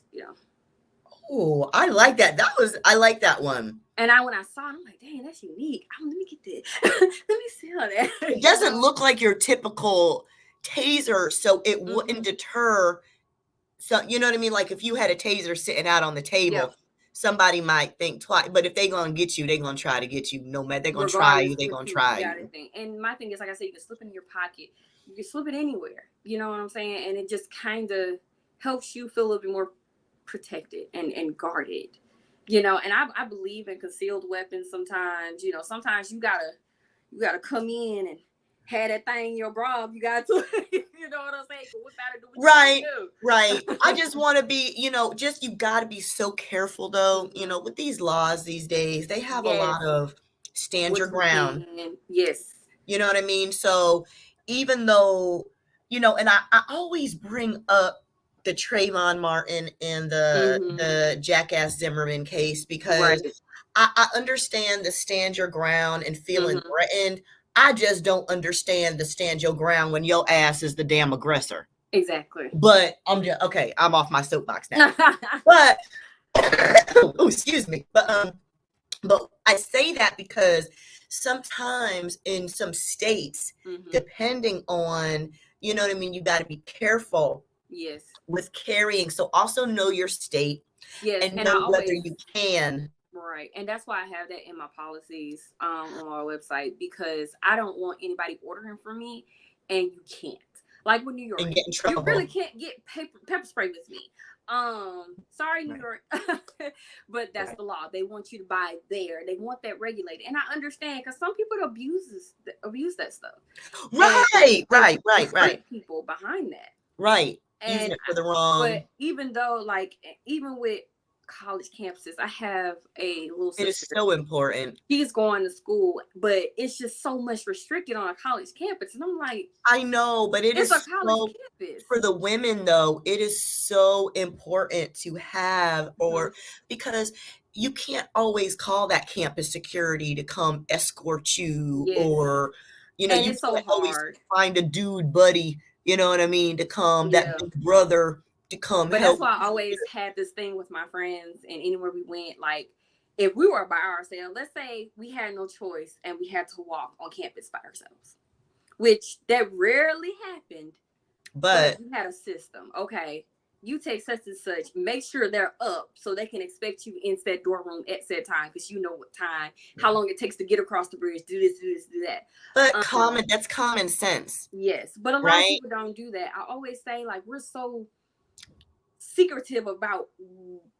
Oh, I like that. I like that one. And when I saw it, I'm like, dang, that's unique. Let me get this. Let me sell that. It doesn't look like your typical taser, so it wouldn't deter. So you know what I mean? Like if you had a taser sitting out on the table, somebody might think twice. But if they're gonna get you, they're gonna try to get you. No matter, they're gonna try you. They're gonna try you. And my thing is, like I said, you can slip it in your pocket. You can slip it anywhere. You know what I'm saying? And it just kind of helps you feel a little bit more protected and guarded. And I believe in concealed weapons sometimes. Sometimes you gotta come in and have that thing in your bra. You got to, you know what I'm saying? What gotta do what right, you do. Right. I just want to be, you got to be so careful though. With these laws these days, they have a lot of stand your ground. Yes. You know what I mean? So even though, and I always bring up the Trayvon Martin and the Jackass Zimmerman case because I understand the stand your ground and feeling threatened. I just don't understand the stand your ground when your ass is the damn aggressor. Exactly. But I'm off my soapbox now. But oh, excuse me. But I say that because sometimes in some states, depending on, you know what I mean, you got to be careful. Yes. With carrying. So also know your state, Yes, and and I know whether always you can. right, and that's why I have that in my policies on our website, because I don't want anybody ordering from me and you can't. Like with New York, And get in you really trouble. can't get pepper spray with me. Sorry, New Right. York, but that's Right. the law. They want you to buy there. They want that regulated, and I understand because some people abuse that stuff, and Right. they Right. Right. Right. trick people behind that. Right. Using And it for the wrong. but even though, like, even with college campuses, I have a little It is sister. so important. She's going to school, but it's just so much restricted on a college campus, and I'm like, I know, but it it's is a college so campus. for the women though, it is so important to have, or because you can't always call that campus security to come escort you, Yes, or and you it's so can't always hard. find a dude buddy, you know what I mean, to come, that Yeah. big brother to come But that's help why I you. always had this thing with my friends, and anywhere we went, like if we were by ourselves, let's say we had no choice and we had to walk on campus by ourselves, which that rarely happened. But But we had a system. Okay, you take such and such, make sure they're up so they can expect you in said dorm room at said time, because you know what time, how long it takes to get across the bridge, do this, do this, do that. that's common sense, Yes, but a lot of right? people don't do that. I always say, like, we're so secretive about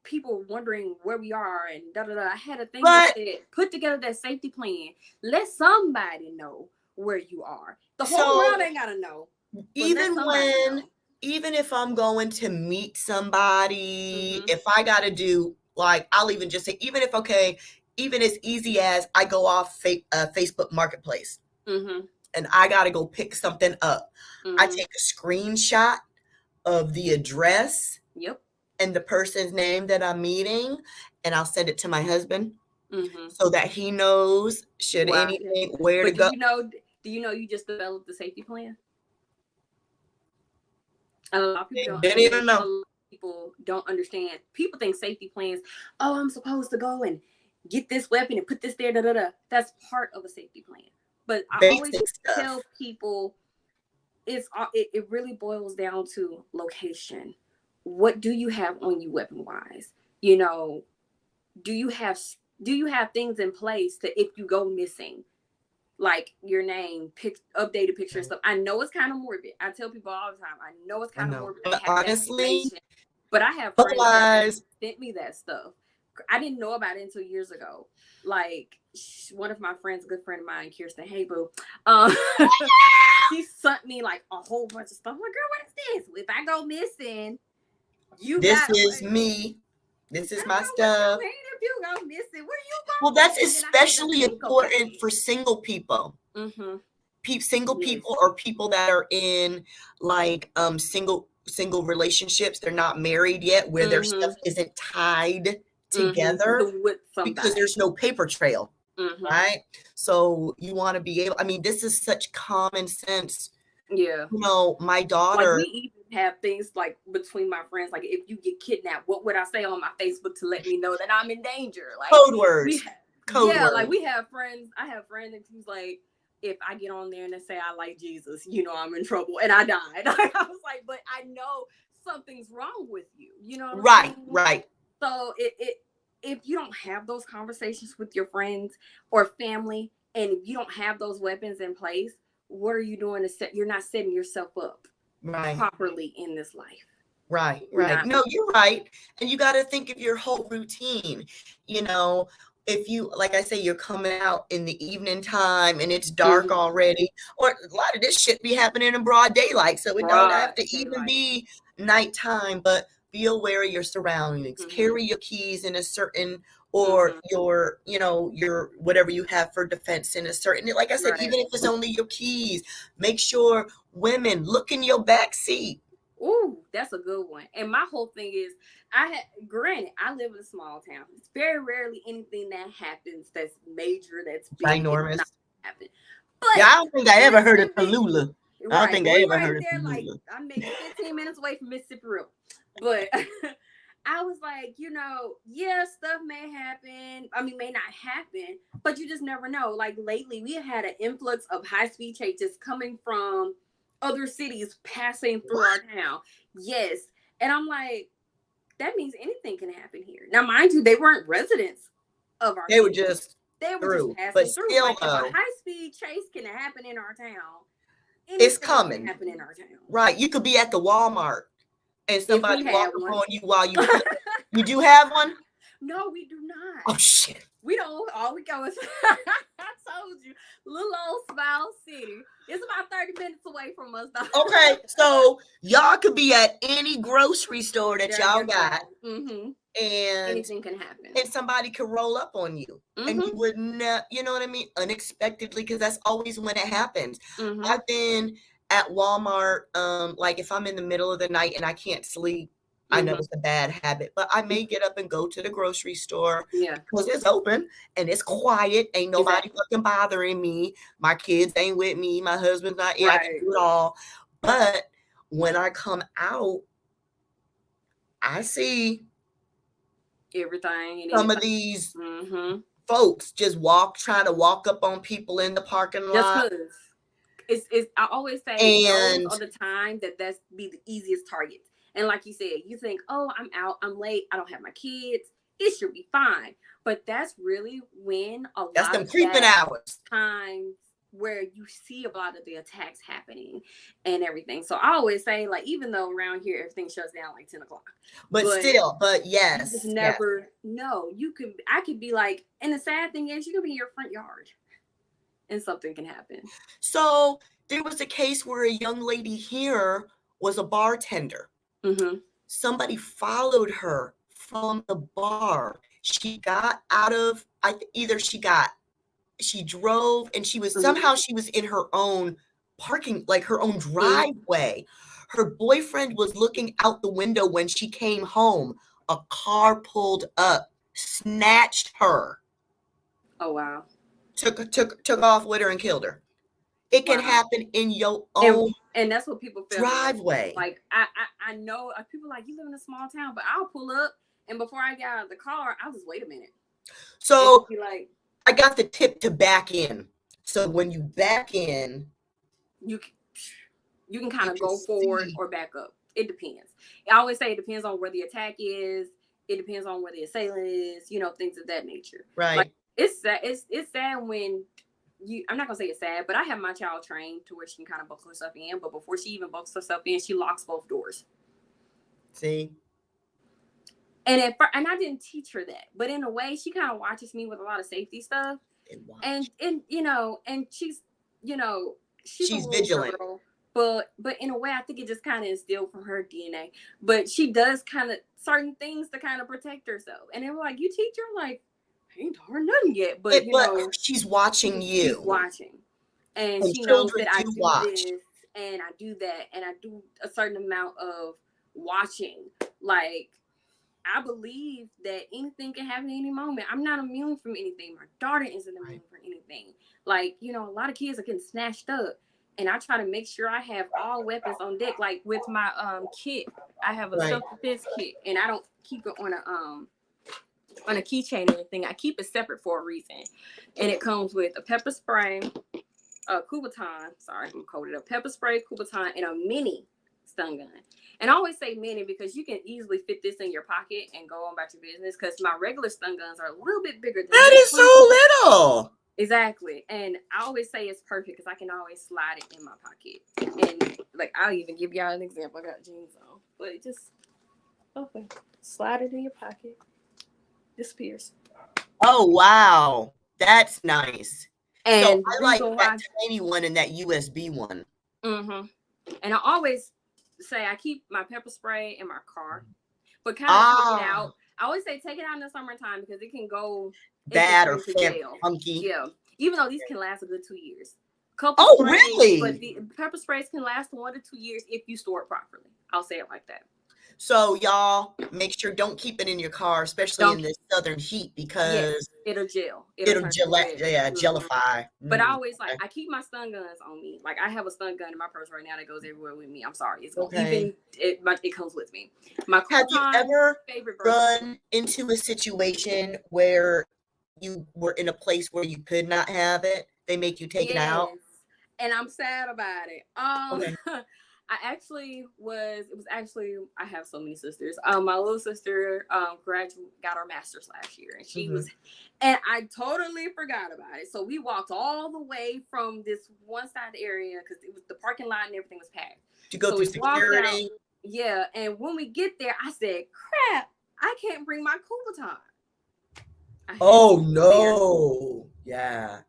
people wondering where we are and da da da. I had a thing that But said, put together that safety plan. Let somebody know where you are. The whole world so ain't gotta know, but let even somebody when know. even if I'm going to meet somebody, Mm-hmm. if I got to do, like, I'll even just say, even if, okay, even as easy as I go off Facebook Marketplace Mm-hmm. and I got to go pick something up, I Mm-hmm. take a screenshot of the address Yep. and the person's name that I'm meeting, and I'll send it to my husband Mm-hmm. so that he knows, should Wow. anything, where to But go. do you know you just developed the safety plan? A lot of people don't Didn't even a know. lot of people don't understand. People think safety plans, oh, I'm supposed to go and get this weapon and put this there, da da da. That's part of a safety plan. But I always Basic tell stuff. people it really boils down to location. What do you have on you weapon wise? You know, do you have things in place that if you go missing, like your name, updated picture and stuff. I know it's kind of morbid. I tell people all the time, I know it's I kind of know. morbid to But have that honestly, information, but I have friends that otherwise, sent me that stuff. I didn't know about it until years ago. Like one of my friends, a good friend of mine, Kirsten, hey boo, she sent me like a whole bunch of stuff. I'm like, girl, what is this? If I go missing, you this got is like, me. This is my girl, what stuff. you mean if you go missing? Where you Well, that's going? And then I had to especially think about important it. for single people. Mm-hmm. Single Yes. people, or people that are in, like, single relationships. They're not married yet, where their Mm-hmm. stuff isn't tied together Mm-hmm. With because somebody. there's no paper trail, Mm-hmm. right? So you want to be able, I mean, this is such common sense. Yeah. My Like daughter, we even have things like between my friends, like if you get kidnapped, what would I say on my Facebook to let me know that I'm in danger? Like code we words, code yeah, like words. we have friends. I have friends who's like, if I get on there and they say I like Jesus, you know I'm in trouble. And I died. I was like, but I know something's wrong with you. You know what I'm Right, saying? right. So if you don't have those conversations with your friends or family, and if you don't have those weapons in place, what are you doing to you're not setting yourself up Right. properly in this life. Right. Not, No, you're right. And you got to think of your whole routine. You know, if you, like I say, you're coming out in the evening time and it's dark already, or a lot of this shit be happening in broad daylight. So it don't have broad to even daylight. be nighttime, but be aware of your surroundings. Carry your keys in a certain, or your, your whatever you have for defense in a certain, like I said, Right. even if it's only your keys, make sure, women, look in your back seat. Ooh, that's a good one. And my whole thing is, granted, I live in a small town. It's very rarely anything that happens that's major, that's big. It's Ginormous. not happening. But Yeah, I don't think I ever heard of Mississippi, Tallulah. I don't right? think I We ever right heard of there, like Tallulah. I'm maybe 15 minutes away from Mississippi River. But I was like, yeah, stuff may happen. I mean, may not happen, but you just never know. Like lately, we had an influx of high-speed chases coming from other cities passing through our town. Yes. And I'm like, that means anything can happen here. Now, mind you, they weren't residents of our They were city. just They were through, just passing but through. still, Like, if a though, high-speed chase can happen in our town, it's anything coming. can happen in our town. Right. You could be at the Walmart and somebody walk up one. on you while you put. You do have one? No, we do not. Oh, shit. We don't. All we go is, I told you, little old small city. It's about 30 minutes away from us, though. Okay, so y'all could be at any grocery store that There y'all you got, go. and Anything can happen. somebody could roll up on you, and you would not, you know what I mean, unexpectedly, because that's always when it happens. I've been at Walmart, like if I'm in the middle of the night and I can't sleep, I know it's a bad habit, but I may get up and go to the grocery store because it's open and it's quiet. Ain't nobody fucking bothering me. My kids ain't with me. My husband's not here. I can do it all. But when I come out, I see everything. And some of these folks just trying to walk up on people in the parking lot. Just because I always say those are the time that's be the easiest targets. And like you said, you think, oh, I'm out, I'm late, I don't have my kids, it should be fine. But that's really when that's them creeping hours. Times where you see a lot of the attacks happening and everything. So I always say, like, even though around here everything shuts down like 10 o'clock. But yes. You just never know. I could be like, and the sad thing is you could be in your front yard and something can happen. So there was a case where a young lady here was a bartender. Somebody followed her from the bar. She got out of, she drove and she was somehow she was in her own parking, like her own driveway. Her boyfriend was looking out the window when she came home. A car pulled up, snatched her. Oh, wow. Took off with her and killed her. It can happen in your own and that's what people feel driveway. Like I know people like, you live in a small town, but I'll pull up and before I get out of the car, I'll just wait a minute. So like, I got the tip to back in. So when you back in, you can kind of go forward or back up. It depends. I always say it depends on where the attack is. It depends on where the assailant is. You know, things of that nature. Right. Like, it's sad. It's sad when I'm not gonna say it's sad, but I have my child trained to where she can kind of buckle herself in. But before she even buckles herself in, she locks both doors. See. And I didn't teach her that, but in a way, she kind of watches me with a lot of safety stuff. And you know, and she's she's a vigilant. girl, but in a way, I think it just kind of instilled from her DNA. But she does kind of certain things to kind of protect herself. And they were like, "You teach her?" Like, I ain't taught her nothing yet, but she's watching you. She's watching, and she knows that I do this and I do that, and I do a certain amount of watching. Like, I believe that anything can happen at any moment. I'm not immune from anything. My daughter isn't immune from anything. Like, a lot of kids are getting snatched up, and I try to make sure I have all weapons on deck. Like with my kit, I have a self-defense kit, and I don't keep it on a keychain or anything. I keep it separate for a reason. And it comes with a pepper spray, a Kubaton, I'm coded up, pepper spray, Kubaton, and a mini stun gun. And I always say mini because you can easily fit this in your pocket and go on about your business, because my regular stun guns are a little bit bigger than that. Is so little. Exactly. And I always say it's perfect because I can always slide it in my pocket. And like, I'll even give y'all an example. I got jeans on, but it just slide it in your pocket. Disappears. Oh wow, that's nice. And so I like that tiny one and that USB one. And I always say I keep my pepper spray in my car, but kind of take it out. I always say take it out in the summertime because it can go bad or funky. Yeah, even though these can last a good 2 years. Really? But the pepper sprays can last 1 to 2 years if you store it properly. I'll say it like that. So y'all make sure don't keep it in your car, especially in this southern heat, because it'll gel. It'll gelify. But I always I keep my stun guns on me. Like, I have a stun gun in my purse right now that goes everywhere with me. I'm sorry, it's even it comes with me. Have you ever run into a situation where you were in a place where you could not have it? They make you take it out, and I'm sad about it. I have so many sisters. My little sister got our master's last year, and she was, and I totally forgot about it. So we walked all the way from this one side area because it was the parking lot and everything was packed. To go through security. Yeah, and when we get there, I said, "Crap, I can't bring my Kubaton." Oh no! Yeah,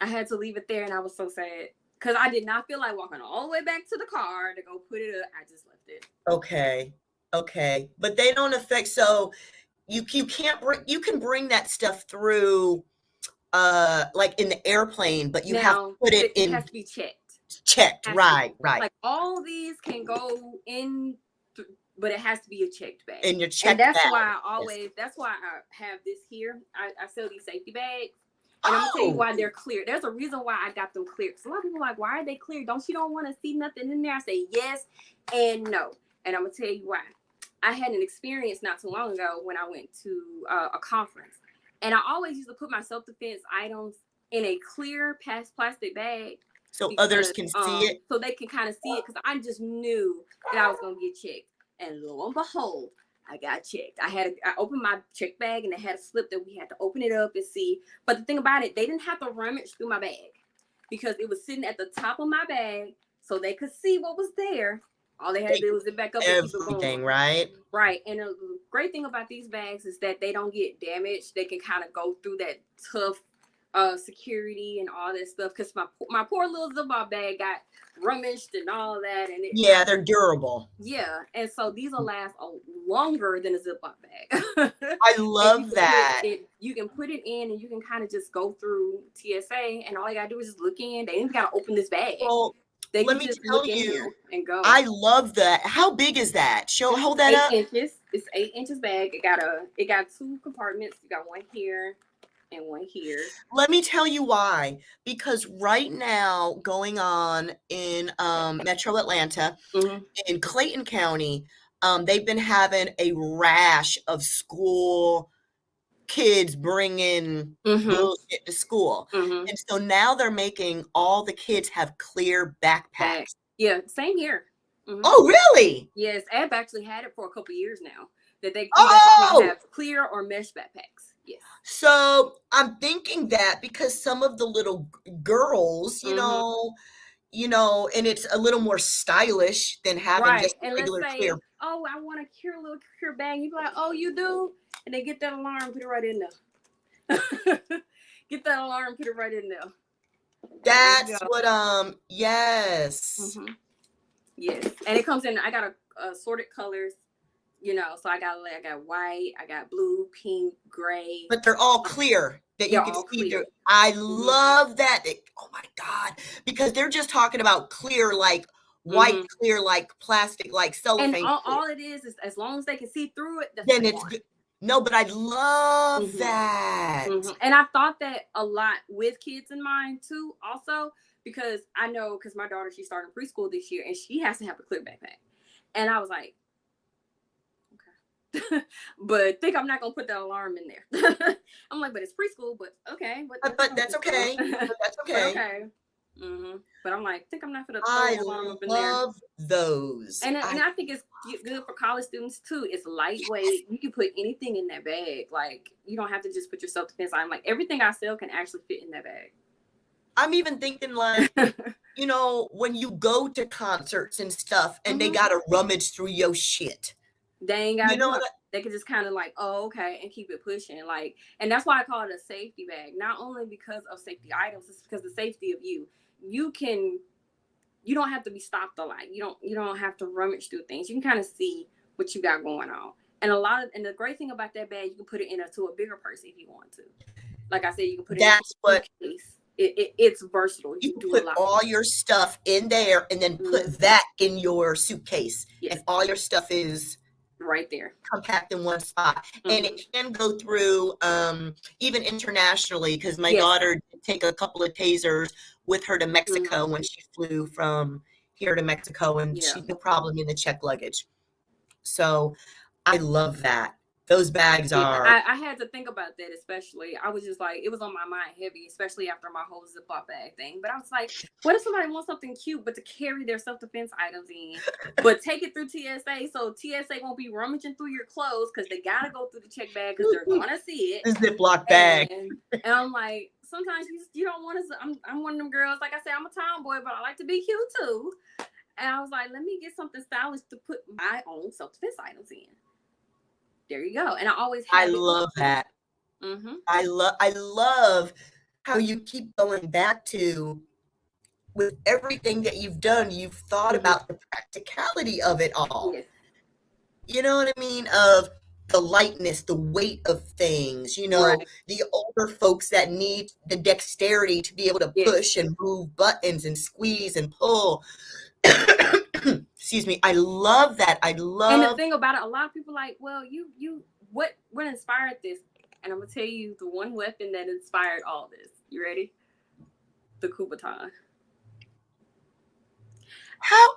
I had to leave it there, and I was so sad. Because I did not feel like walking all the way back to the car to go put it up. I just left it. Okay. But they don't affect, so you can't bring, you can bring that stuff through like in the airplane, but you have to put it in. It has to be checked. Right. Like all these can go in, but it has to be a checked bag. In your checked bag. And that's why I have this here. I sell these safety bags. And I'm gonna tell you why they're clear. There's a reason why I got them clear. Because a lot of people are like, why are they clear? Don't want to see nothing in there? I say yes and no. And I'm gonna tell you why. I had an experience not too long ago when I went to a conference, and I always used to put my self-defense items in a clear plastic bag so others can see it, so they can kind of see it. Because I just knew that I was gonna get checked, and lo and behold, I got checked. I opened my check bag, and it had a slip that we had to open it up and see. But the thing about it, they didn't have to rummage through my bag because it was sitting at the top of my bag, so they could see what was there. All they had to do was zip back up and keep it going. Right? Right. And the great thing about these bags is that they don't get damaged. They can kind of go through that tough security and all that stuff. Because my poor little Ziploc bag got rummaged and all that. And they're durable. Yeah. And so these will last longer than a Ziploc bag. I love that. You can put it in and you can kind of just go through TSA, and all you gotta do is just look in. They ain't gotta open this bag. Well, let me tell you, and go. I love that. How big is that? Hold that up. 8 inches. It's 8 inches bag. It got 2 compartments. You got one here and one here. Let me tell you why. Because right now, going on in Metro Atlanta, in Clayton County, they've been having a rash of school kids bringing bullshit to school. And so now they're making all the kids have clear backpacks. Yeah, same here. Oh, really? Yes, I've actually had it for a couple of years now. That they have clear or mesh backpacks. Yes. So I'm thinking that because some of the little girls, you know, and it's a little more stylish than having just a regular clear. Oh, I want a little clear bag. You be like, oh, you do? And they get that alarm, put it right in there. Get that alarm, put it right in there. That's what, yes. Yes. And it comes in, I got assorted colors, you know, so I got white, I got blue, pink, gray. But they're all clear that you can see through. I love that. Oh my God. Because they're just talking about clear, like white, clear, like plastic, like cellophane. And all it is as long as they can see through it, that's then it's good. No, but I love that. And I thought that a lot with kids in mind too, also, because I know, because my daughter, she's starting preschool this year and she has to have a clear backpack. And I was like, okay. But think I'm not going to put that alarm in there. I'm like, but it's preschool, but okay. But that's okay. That's okay. Okay. But I'm like, think I'm not going to throw the alarm up in there. I love those. And I think it's good for college students too. It's lightweight. You can put anything in that bag. Like, you don't have to just put your self-defense on. Like, everything I sell can actually fit in that bag. I'm even thinking like, you know, when you go to concerts and stuff and they got to rummage through your shit. They ain't got to They can just kind of like, oh, okay, and keep it pushing. Like, and that's why I call it a safety bag. Not only because of safety items, it's because the safety of you. You don't have to be stopped a lot. You don't have to rummage through things. You can kind of see what you got going on. And the great thing about that bag, you can put it into a bigger purse if you want to. Like I said, you can put it in a suitcase. It's versatile. You can put all your stuff in there and then put that in your suitcase. Yes. And all your stuff is right there, compact in one spot. And it can go through even internationally, because my daughter did take a couple of tasers with her to Mexico when she flew from here to Mexico, and she had no problem in the checked luggage. So I love that. Those bags are. I had to think about that, especially. I was just like, it was on my mind heavy, especially after my whole Ziploc bag thing. But I was like, what if somebody wants something cute, but to carry their self-defense items in, but take it through TSA, so TSA won't be rummaging through your clothes because they got to go through the check bag because they're going to see it. The Ziploc bag. And I'm like, sometimes you don't want to, I'm one of them girls, like I said, I'm a tomboy, but I like to be cute too. And I was like, let me get something stylish to put my own self-defense items in. There you go. And I always have love that. Mm-hmm. I love how you keep going back to, with everything that you've done, you've thought about the practicality of it all. Yes. You know what I mean? Of the lightness, the weight of things, you know, Right. the older folks that need the dexterity to be able to push and move buttons and squeeze and pull. Excuse me. I love that. And the thing about it, a lot of people like, well, what inspired this? And I'm gonna tell you the one weapon that inspired all this. You ready? The Kubaton. How?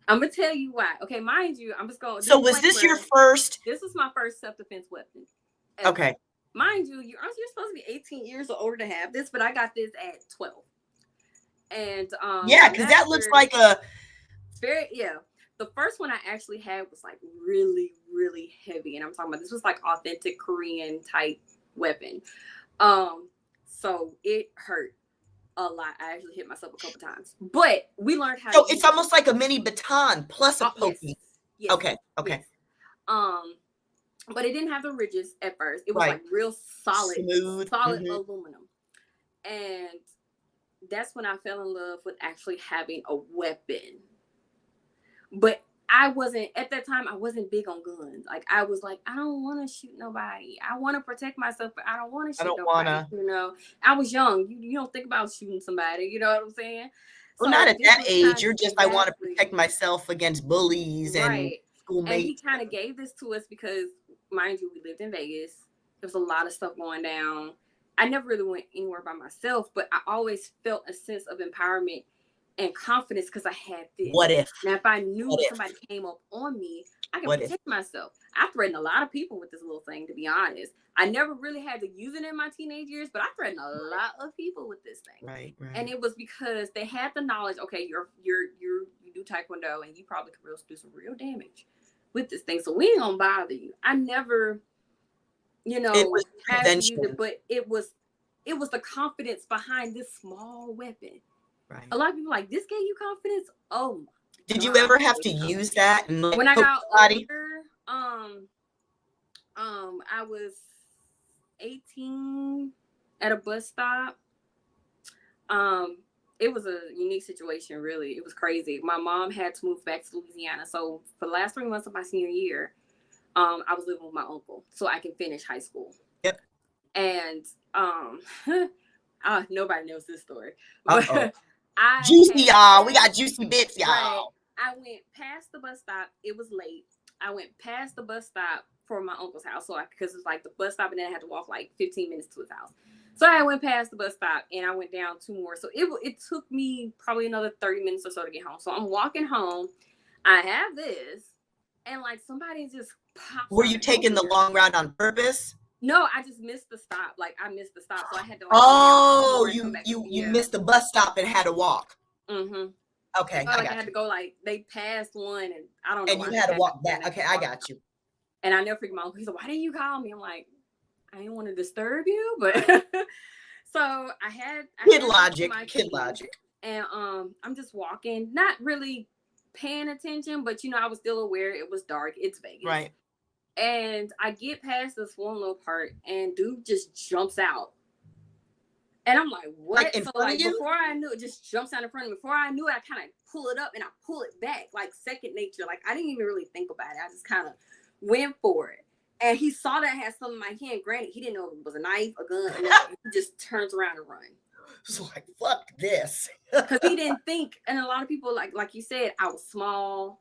I'm gonna tell you why. Okay, mind you, I'm just going. So was this your first? This was my first self-defense weapon. Okay. Mind you, you're supposed to be 18 years or older to have this, but I got this at 12. And yeah, because that looks like a the first one I actually had was like really, really heavy. And I'm talking about, this was like authentic Korean type weapon. So it hurt a lot. I actually hit myself a couple times, but we learned how so it's almost like a mini baton plus a pokey. Yes. Okay. Yes. But it didn't have the ridges at first. It was like real solid, smooth, aluminum. And that's when I fell in love with actually having a weapon. But I wasn't, at that time, I wasn't big on guns. Like, I was like, I don't want to shoot nobody. I want to protect myself, but I don't want to shoot nobody. You know, I was young. You don't think about shooting somebody. You know what I'm saying? Well, not at that age. You're just, I want to protect myself against bullies and schoolmates. And he kind of gave this to us because, mind you, we lived in Vegas. There was a lot of stuff going down. I never really went anywhere by myself, but I always felt a sense of empowerment and confidence because I had this. What if? Now, if I knew somebody came up on me, I could protect myself. I threatened a lot of people with this little thing, to be honest. I never really had to use it in my teenage years, but I threatened a lot of people with this thing. Right. And it was because they had the knowledge. Okay, you do Taekwondo, and you probably could do some real damage with this thing. So we ain't gonna bother you. I never, it was used it, but it was the confidence behind this small weapon. Right. A lot of people like, this gave you confidence. Oh, did you ever have to use that? And when I got older, I was 18 at a bus stop. It was a unique situation, really. It was crazy. My mom had to move back to Louisiana, so for the last 3 months of my senior year, I was living with my uncle so I can finish high school. Yep. And nobody knows this story. Juicy, y'all. We got juicy bits, y'all. Right. I went past the bus stop. It was late. I went past the bus stop for my uncle's house. So because it's like the bus stop, and then I had to walk like 15 minutes to his house. So I went past the bus stop and I went down 2 more. So it took me probably another 30 minutes or so to get home. So I'm walking home. I have this, and like somebody just pops. Were you taking the long route on purpose? No, I just missed the stop. Like I missed the stop, so I had to. You missed the bus stop and had to walk. Mm-hmm. Okay, so, I had to go. Like they passed one, and I don't know. And you had to walk back. Okay, I got you. And I never forget my uncle. He said, "Why didn't you call me?" I'm like, I didn't want to disturb you, but so I had kid logic. And I'm just walking, not really paying attention, but I was still aware it was dark. It's Vegas, right? And I get past this one little part, and dude just jumps out. And I'm like, what? Like in front of you? Before I knew it, just jumps out in front of me. Before I knew it, I kind of pull it up and I pull it back, like second nature. Like I didn't even really think about it. I just kind of went for it. And he saw that I had something in my hand. Granted, he didn't know if it was a knife, a gun, and he just turns around and runs. It's like, fuck this. Because he didn't think, and a lot of people, like you said, I was small.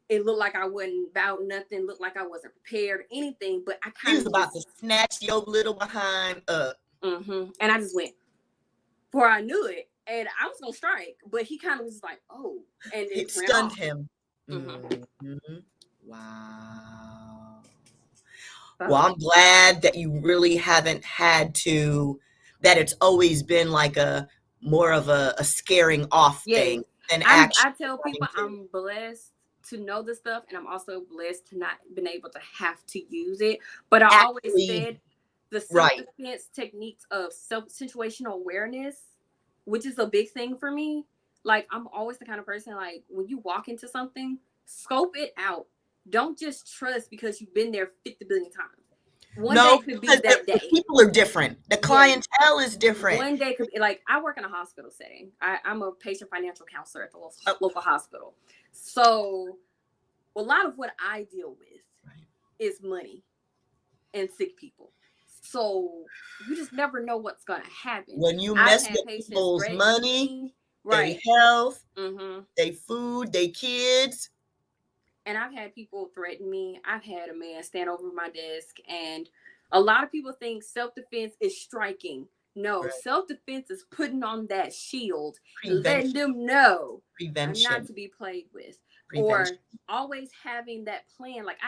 It looked like I wasn't about nothing. Looked like I wasn't prepared or anything. But I kind of was about to snatch your little behind up. Mm-hmm. And I just went. Before I knew it, and I was gonna strike, but he kind of was like, "Oh," and it stunned off. him. Mm-hmm. Wow. Well, I'm glad that you really haven't had to, that it's always been like a more of a scaring off Yes. thing than I actually tell people having to. I'm blessed to know the stuff, and I'm also blessed to not been able to have to use it. But I always Actually, said the right. self-defense techniques of situational awareness, which is a big thing for me. Like, I'm always the kind of person, like, when you walk into something, scope it out. Don't just trust because you've been there 50 billion times. One day No, could be because that the day. people are different. The Yes. clientele is different. One day could be, like, I work in a hospital setting. I'm a patient financial counselor at the local hospital. So a lot of what I deal with is money and sick people. So you just never know what's going to happen. When you I've mess had with patients people's threaten money, me, their right? health, Mm-hmm. their food, their kids. And I've had people threaten me. I've had a man stand over my desk, and a lot of people think self-defense is striking. No, Right. self-defense is putting on that shield, Prevention. letting them know Prevention. I'm not to be played with. Prevention. Or always having that plan. Like,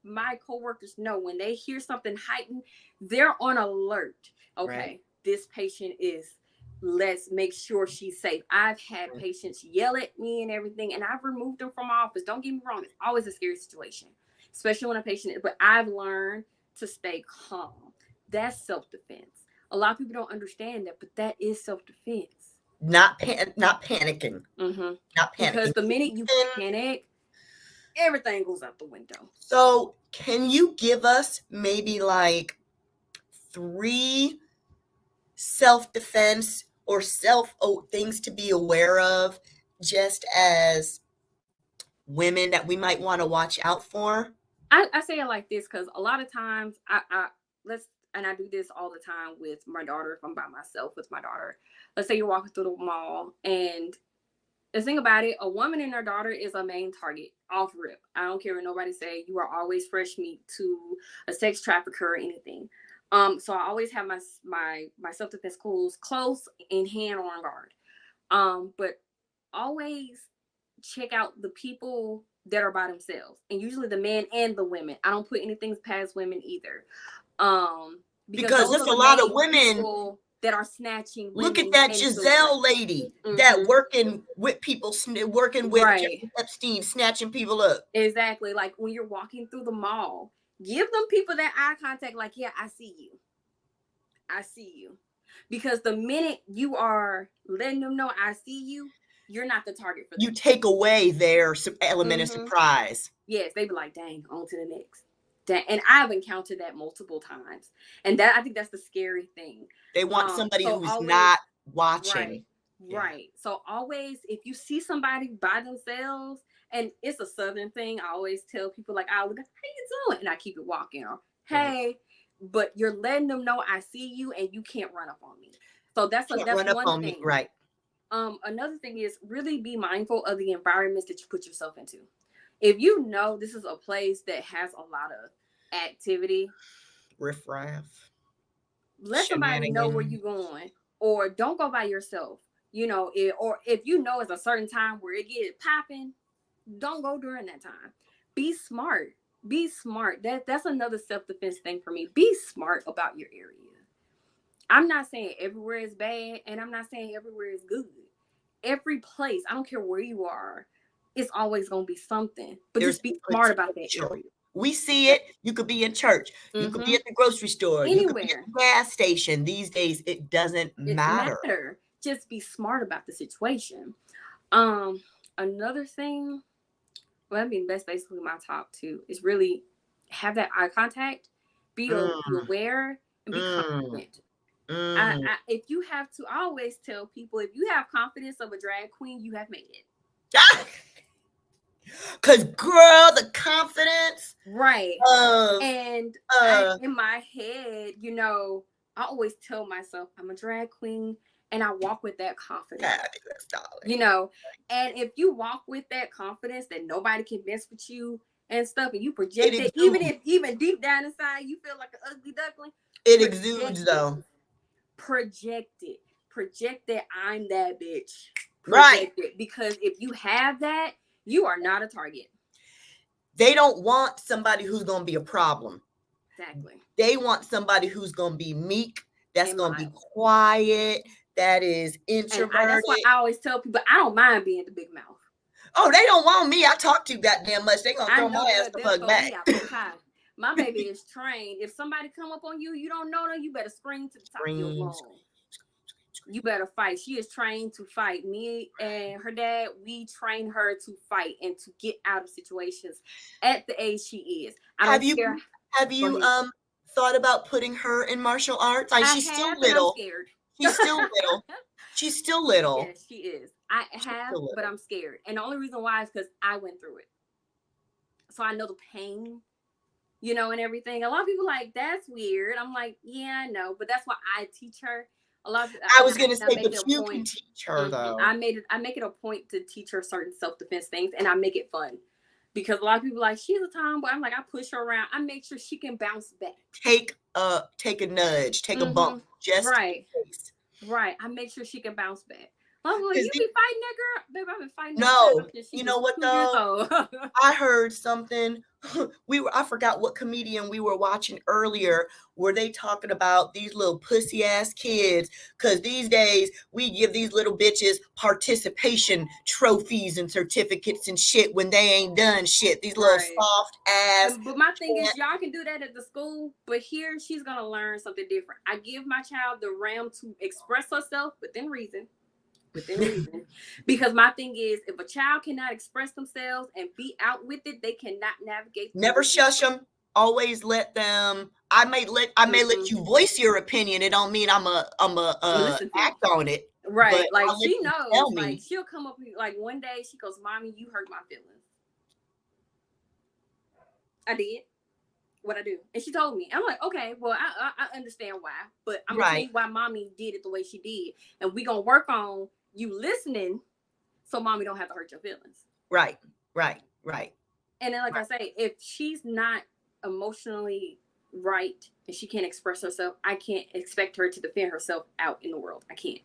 my coworkers know when they hear something heightened, they're on alert. Okay, Right. this patient is, let's make sure she's safe. I've had patients yell at me and everything, and I've removed them from my office. Don't get me wrong, it's always a scary situation, especially when a patient is, but I've learned to stay calm. That's self-defense. A lot of people don't understand that, but that is self-defense. Not panicking. Mm-hmm. Not panicking. Because the minute you panic, everything goes out the window. So can you give us maybe like 3 self-defense or things to be aware of just as women that we might want to watch out for? I say it like this because a lot of times I do this all the time with my daughter. If I'm by myself with my daughter, let's say you're walking through the mall, and the thing about it, a woman and her daughter is a main target off rip. I don't care what nobody say. You are always fresh meat to a sex trafficker or anything. So I always have my self-defense tools close in hand or on guard. But always check out the people that are by themselves, and usually the men and the women. I don't put anything past women either. Because there's a lot of women that are snatching. Look at that Giselle lady that working with people, working with Jeffrey Epstein, snatching people up. Exactly. Like when you're walking through the mall, give them people that eye contact. Like, yeah, I see you. I see you. Because the minute you are letting them know I see you, you're not the target for them. You take away their element of surprise. Yes, they be like, dang, on to the next. Dang. And I've encountered that multiple times. And I think that's the scary thing. They want somebody who's always not watching. Right. So always, if you see somebody by themselves, and it's a Southern thing, I always tell people, like, I look, how you doing? And I keep it walking. Or, hey, but you're letting them know I see you and you can't run up on me. So that's one thing. Right. Another thing is really be mindful of the environments that you put yourself into. If you know this is a place that has a lot of activity, riffraff, let somebody know where you're going, or don't go by yourself. You know, if you know it's a certain time where it gets popping, don't go during that time. Be smart. Be smart. That's another self-defense thing for me. Be smart about your area. I'm not saying everywhere is bad, and I'm not saying everywhere is good. Every place, I don't care where you are, it's always going to be something. But just be smart about that area. We see it. You could be in church. You could be at the grocery store. Anywhere. You could be at the gas station. These days, it doesn't matter. Just be smart about the situation. Another thing, well, I mean, that's basically my top 2, is really have that eye contact, be aware, and be confident. If you have to, I always tell people, if you have confidence of a drag queen, you have made it. Cause girl, the confidence, right? And in my head, you know, I always tell myself I'm a drag queen, and I walk with that confidence. You know, and if you walk with that confidence that nobody can mess with you and stuff, and you project it, even deep down inside you feel like an ugly duckling. It exudes though. Project it. Project that I'm that bitch. Right. It. Because if you have that, you are not a target. They don't want somebody who's going to be a problem. Exactly. They want somebody who's going to be meek, that's And going to be mild. quiet, that is And introverted. that's why I always tell people I don't mind being the big mouth. Oh, they don't want me. I talk too goddamn much. They going to I throw know my ass the they'll fuck throw back. me out the time. My baby is trained. If somebody come up on you, you don't know them, you better scream to the top of your lungs. You better fight. She is trained to fight. Me and her dad, we train her to fight and to get out of situations at the age she is. I don't care. Have you thought about putting her in martial arts? She's still little. I'm scared. She's still little. She's still little. Yes, she is. I have, but I'm scared. And the only reason why is because I went through it. So I know the pain, you know, and everything. A lot of people like, that's weird. I'm like, yeah, I know. But that's why I teach her. A lot of I was going to say, but you can teach her, though. I make it a point to teach her certain self-defense things, and I make it fun. Because a lot of people are like, she's a tomboy. I'm like, I push her around. I make sure she can bounce back. Take a nudge, take a bump. Just right. I make sure she can bounce back. I'm like, you be fighting that girl? Babe, I've been fighting no, that girl. you know what though? I heard something. I forgot what comedian we were watching earlier where they talking about these little pussy ass kids, because these days we give these little bitches participation trophies and certificates and shit when they ain't done shit. These little soft ass. But my thing is, y'all can do that at the school, but here she's gonna learn something different. I give my child the realm to express herself within reason. Because my thing is, if a child cannot express themselves and be out with it, they cannot navigate. Never shush them. Always let them. I may let you voice your opinion. It don't mean I'm a act on it. Right. Like she knows. Like she'll come up like one day she goes, "Mommy, you hurt my feelings." I did. What I do, and she told me. I'm like, okay, well, I understand why, but I'm gonna tell you why Mommy did it the way she did, and we gonna work on you listening, so Mommy don't have to hurt your feelings. Right. And then, like I say, if she's not emotionally right and she can't express herself, I can't expect her to defend herself out in the world. I can't.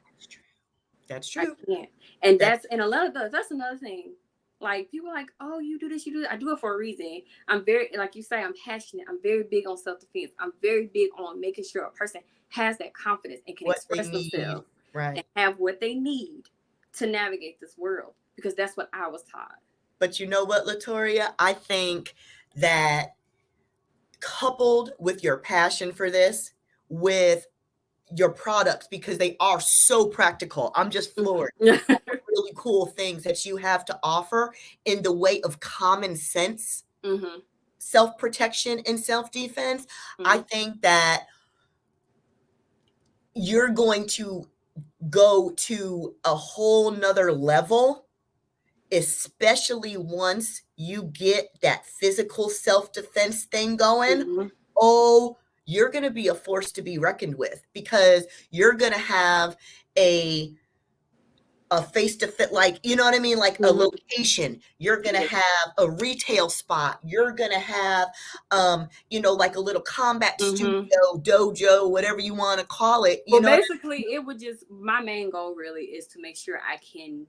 That's true. I can't. And that's another thing. Like people are like, oh, you do this, you do that. I do it for a reason. I'm very, like you say, I'm passionate. I'm very big on self-defense. I'm very big on making sure a person has that confidence and can express themselves and have what they need to navigate this world, because that's what I was taught. But you know what, LaToria? I think that coupled with your passion for this, with your products, because they are so practical. I'm just floored. Really cool things that you have to offer in the way of common sense, self-protection and self-defense. I think that you're going to go to a whole nother level, especially once you get that physical self-defense thing going. Oh, you're going to be a force to be reckoned with, because you're going to have a face-to-face, like, you know what I mean? Like a location. You're going to have a retail spot. You're going to have, like a little combat studio, dojo, whatever you want to call it. Well, basically, it would just, my main goal really is to make sure I can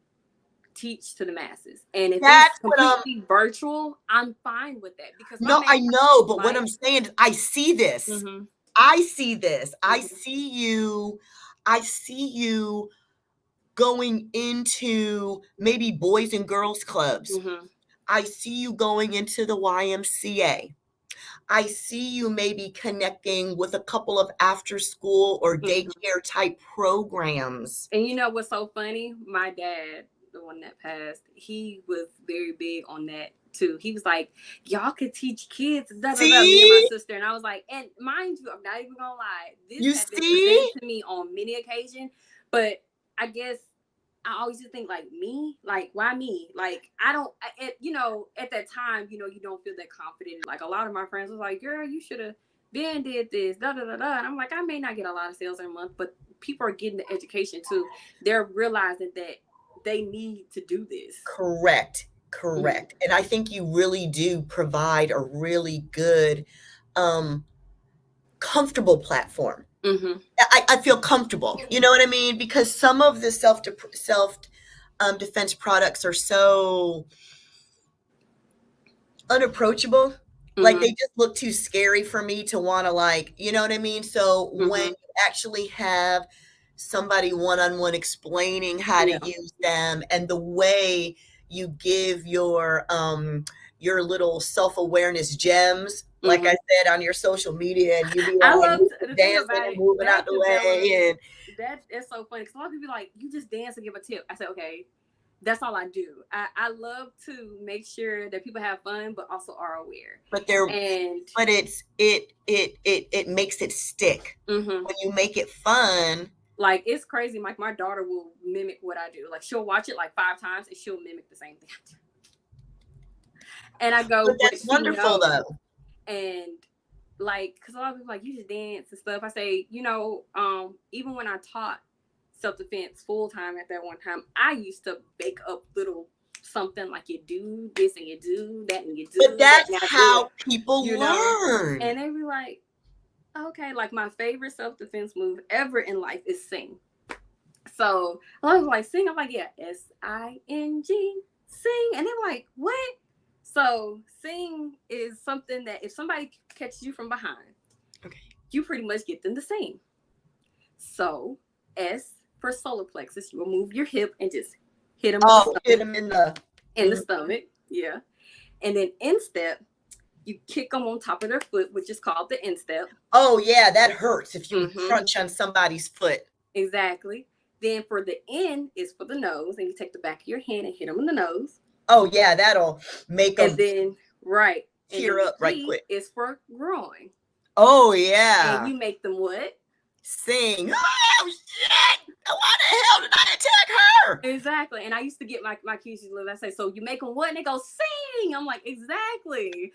teach to the masses. And if it's completely virtual, I'm fine with that, because I know, but what I'm saying is I see this. I see this. I see you going into maybe boys and girls clubs. I see you going into the YMCA. I see you maybe connecting with a couple of after school or daycare type programs. And you know what's so funny? My dad, the one that passed, he was very big on that too. He was like, y'all could teach kids, me and my sister. And I was like, and mind you, I'm not even gonna lie, this has been presented to me on many occasions, but I guess I always just think like, me, like, why me? Like, I don't, at that time, you don't feel that confident. Like a lot of my friends was like, girl, you should have been did this, And I'm like, I may not get a lot of sales in a month, but people are getting the education too. They're realizing that they need to do this. Correct. And I think you really do provide a really good, comfortable platform. I feel comfortable, you know what I mean? Because some of the self defense products are so unapproachable. Like, they just look too scary for me to want to, like, you know what I mean? So when you actually have somebody one-on-one explaining how to use them, and the way you give your little self-awareness gems, like I said, on your social media, and you be I like love the thing dancing about and it, moving out the way, and that is so funny, because a lot of people be like, you just dance and give a tip. I said, okay, that's all I do. I love to make sure that people have fun, but also are aware. But it makes it stick. When you make it fun. Like, it's crazy. Like, my daughter will mimic what I do. Like, she'll watch it like 5 times and she'll mimic the same thing I do. And I go, but that's wonderful though. And like, because a lot of people like, you just dance and stuff. I say, even when I taught self-defense full-time at that one time, I used to bake up little something like, you do this and you do that and you do but that's that, how people learn. And they be like, okay. Like, my favorite self-defense move ever in life is sing. So I was like, sing. I'm like, yeah, S-I-N-G, sing. And they're like, what? So sing is something that if somebody catches you from behind, you pretty much get them to sing. So S for solar plexus, you will move your hip and just hit them. Hit them in the stomach. Yeah. And then instep, you kick them on top of their foot, which is called the instep. Oh yeah, that hurts if you crunch on somebody's foot. Exactly. Then for the N is for the nose, and you take the back of your hand and hit them in the nose. Oh yeah, that'll make them. And then tear up right quick. Is for groin. Oh yeah. And you make them what? Sing. Oh shit! Why the hell did I attack her? Exactly. And I used to get my kids to live. I say, so you make them what? And they go, sing. I'm like, exactly.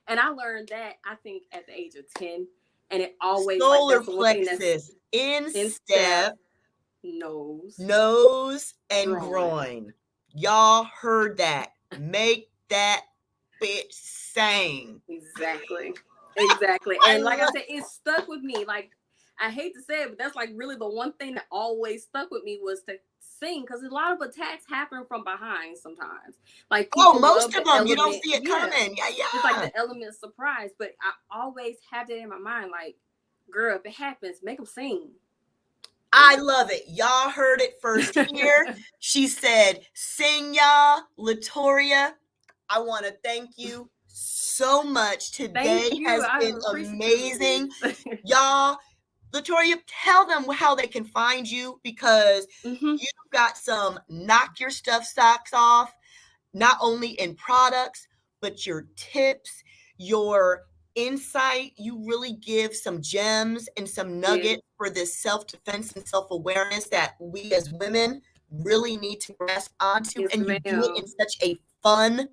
And I learned that, I think, at the age of 10. And it always solar plexus, instep, nose, and groin. Y'all heard that. Make that bitch sing. Exactly. And like I said, it stuck with me. Like, I hate to say it, but that's like really the one thing that always stuck with me was to sing, because a lot of attacks happen from behind sometimes. Like, most of them you don't see it coming. Yeah. It's like the element of surprise. But I always have that in my mind. Like, girl, if it happens, make them sing. I love it. Y'all heard it first here. She said, sing, y'all. LaToria, I want to thank you so much. Today has been amazing. Y'all, LaToria, tell them how they can find you, because you've got some knock your stuff socks off, not only in products, but your tips, your insight. You really give some gems and some nuggets for this self-defense and self-awareness that we as women really need to grasp onto. And you do it in such a fun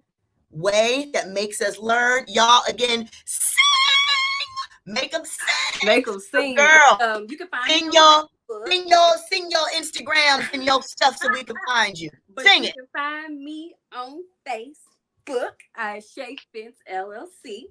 way that makes us learn. Y'all, again, sing! Make them sing. Girl, you can find sing your Instagrams and your stuff so we can find you. Sing it. You can find me on Facebook at Shae'Fense LLC.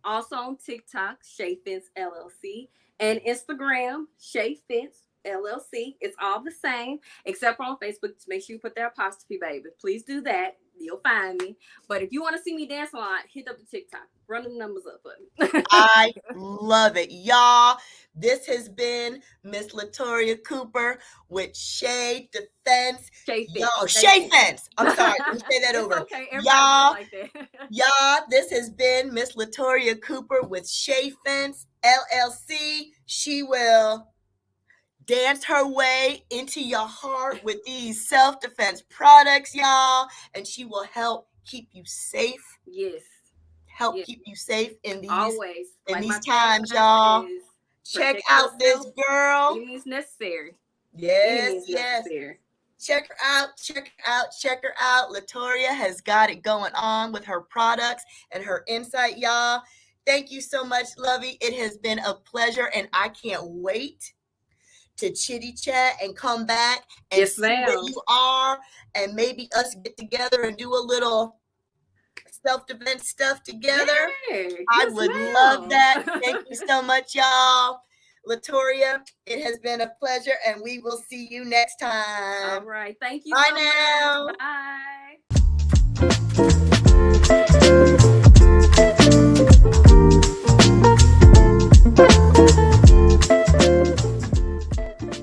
Also on TikTok, Shae'Fense LLC, and Instagram, Shae'Fense LLC. It's all the same, except for on Facebook. Just make sure you put the apostrophe, baby. Please do that. You'll find me. But if you want to see me dance a lot, hit up the TikTok. Run the numbers up for me. I love it. Y'all, this has been Miss LaToria Cooper with Shae'Fense. Shae'Fense. I'm sorry. Let me say that over. Okay. Y'all, like that. y'all, this has been Miss LaToria Cooper with Shae'Fense LLC. She will dance her way into your heart with these self-defense products, y'all, and she will help keep you safe. Yes. Keep you safe in these times, y'all. Check out this girl. It is necessary. Yes. Check her out. LaToria has got it going on with her products and her insight, y'all. Thank you so much, Lovey. It has been a pleasure, and I can't wait to chitty chat and come back and see where you are, and maybe us get together and do a little self-defense stuff together. I would love that. Thank you so much, y'all. LaToria, it has been a pleasure, and we will see you next time. All right. Thank you. Bye now. Much. Bye.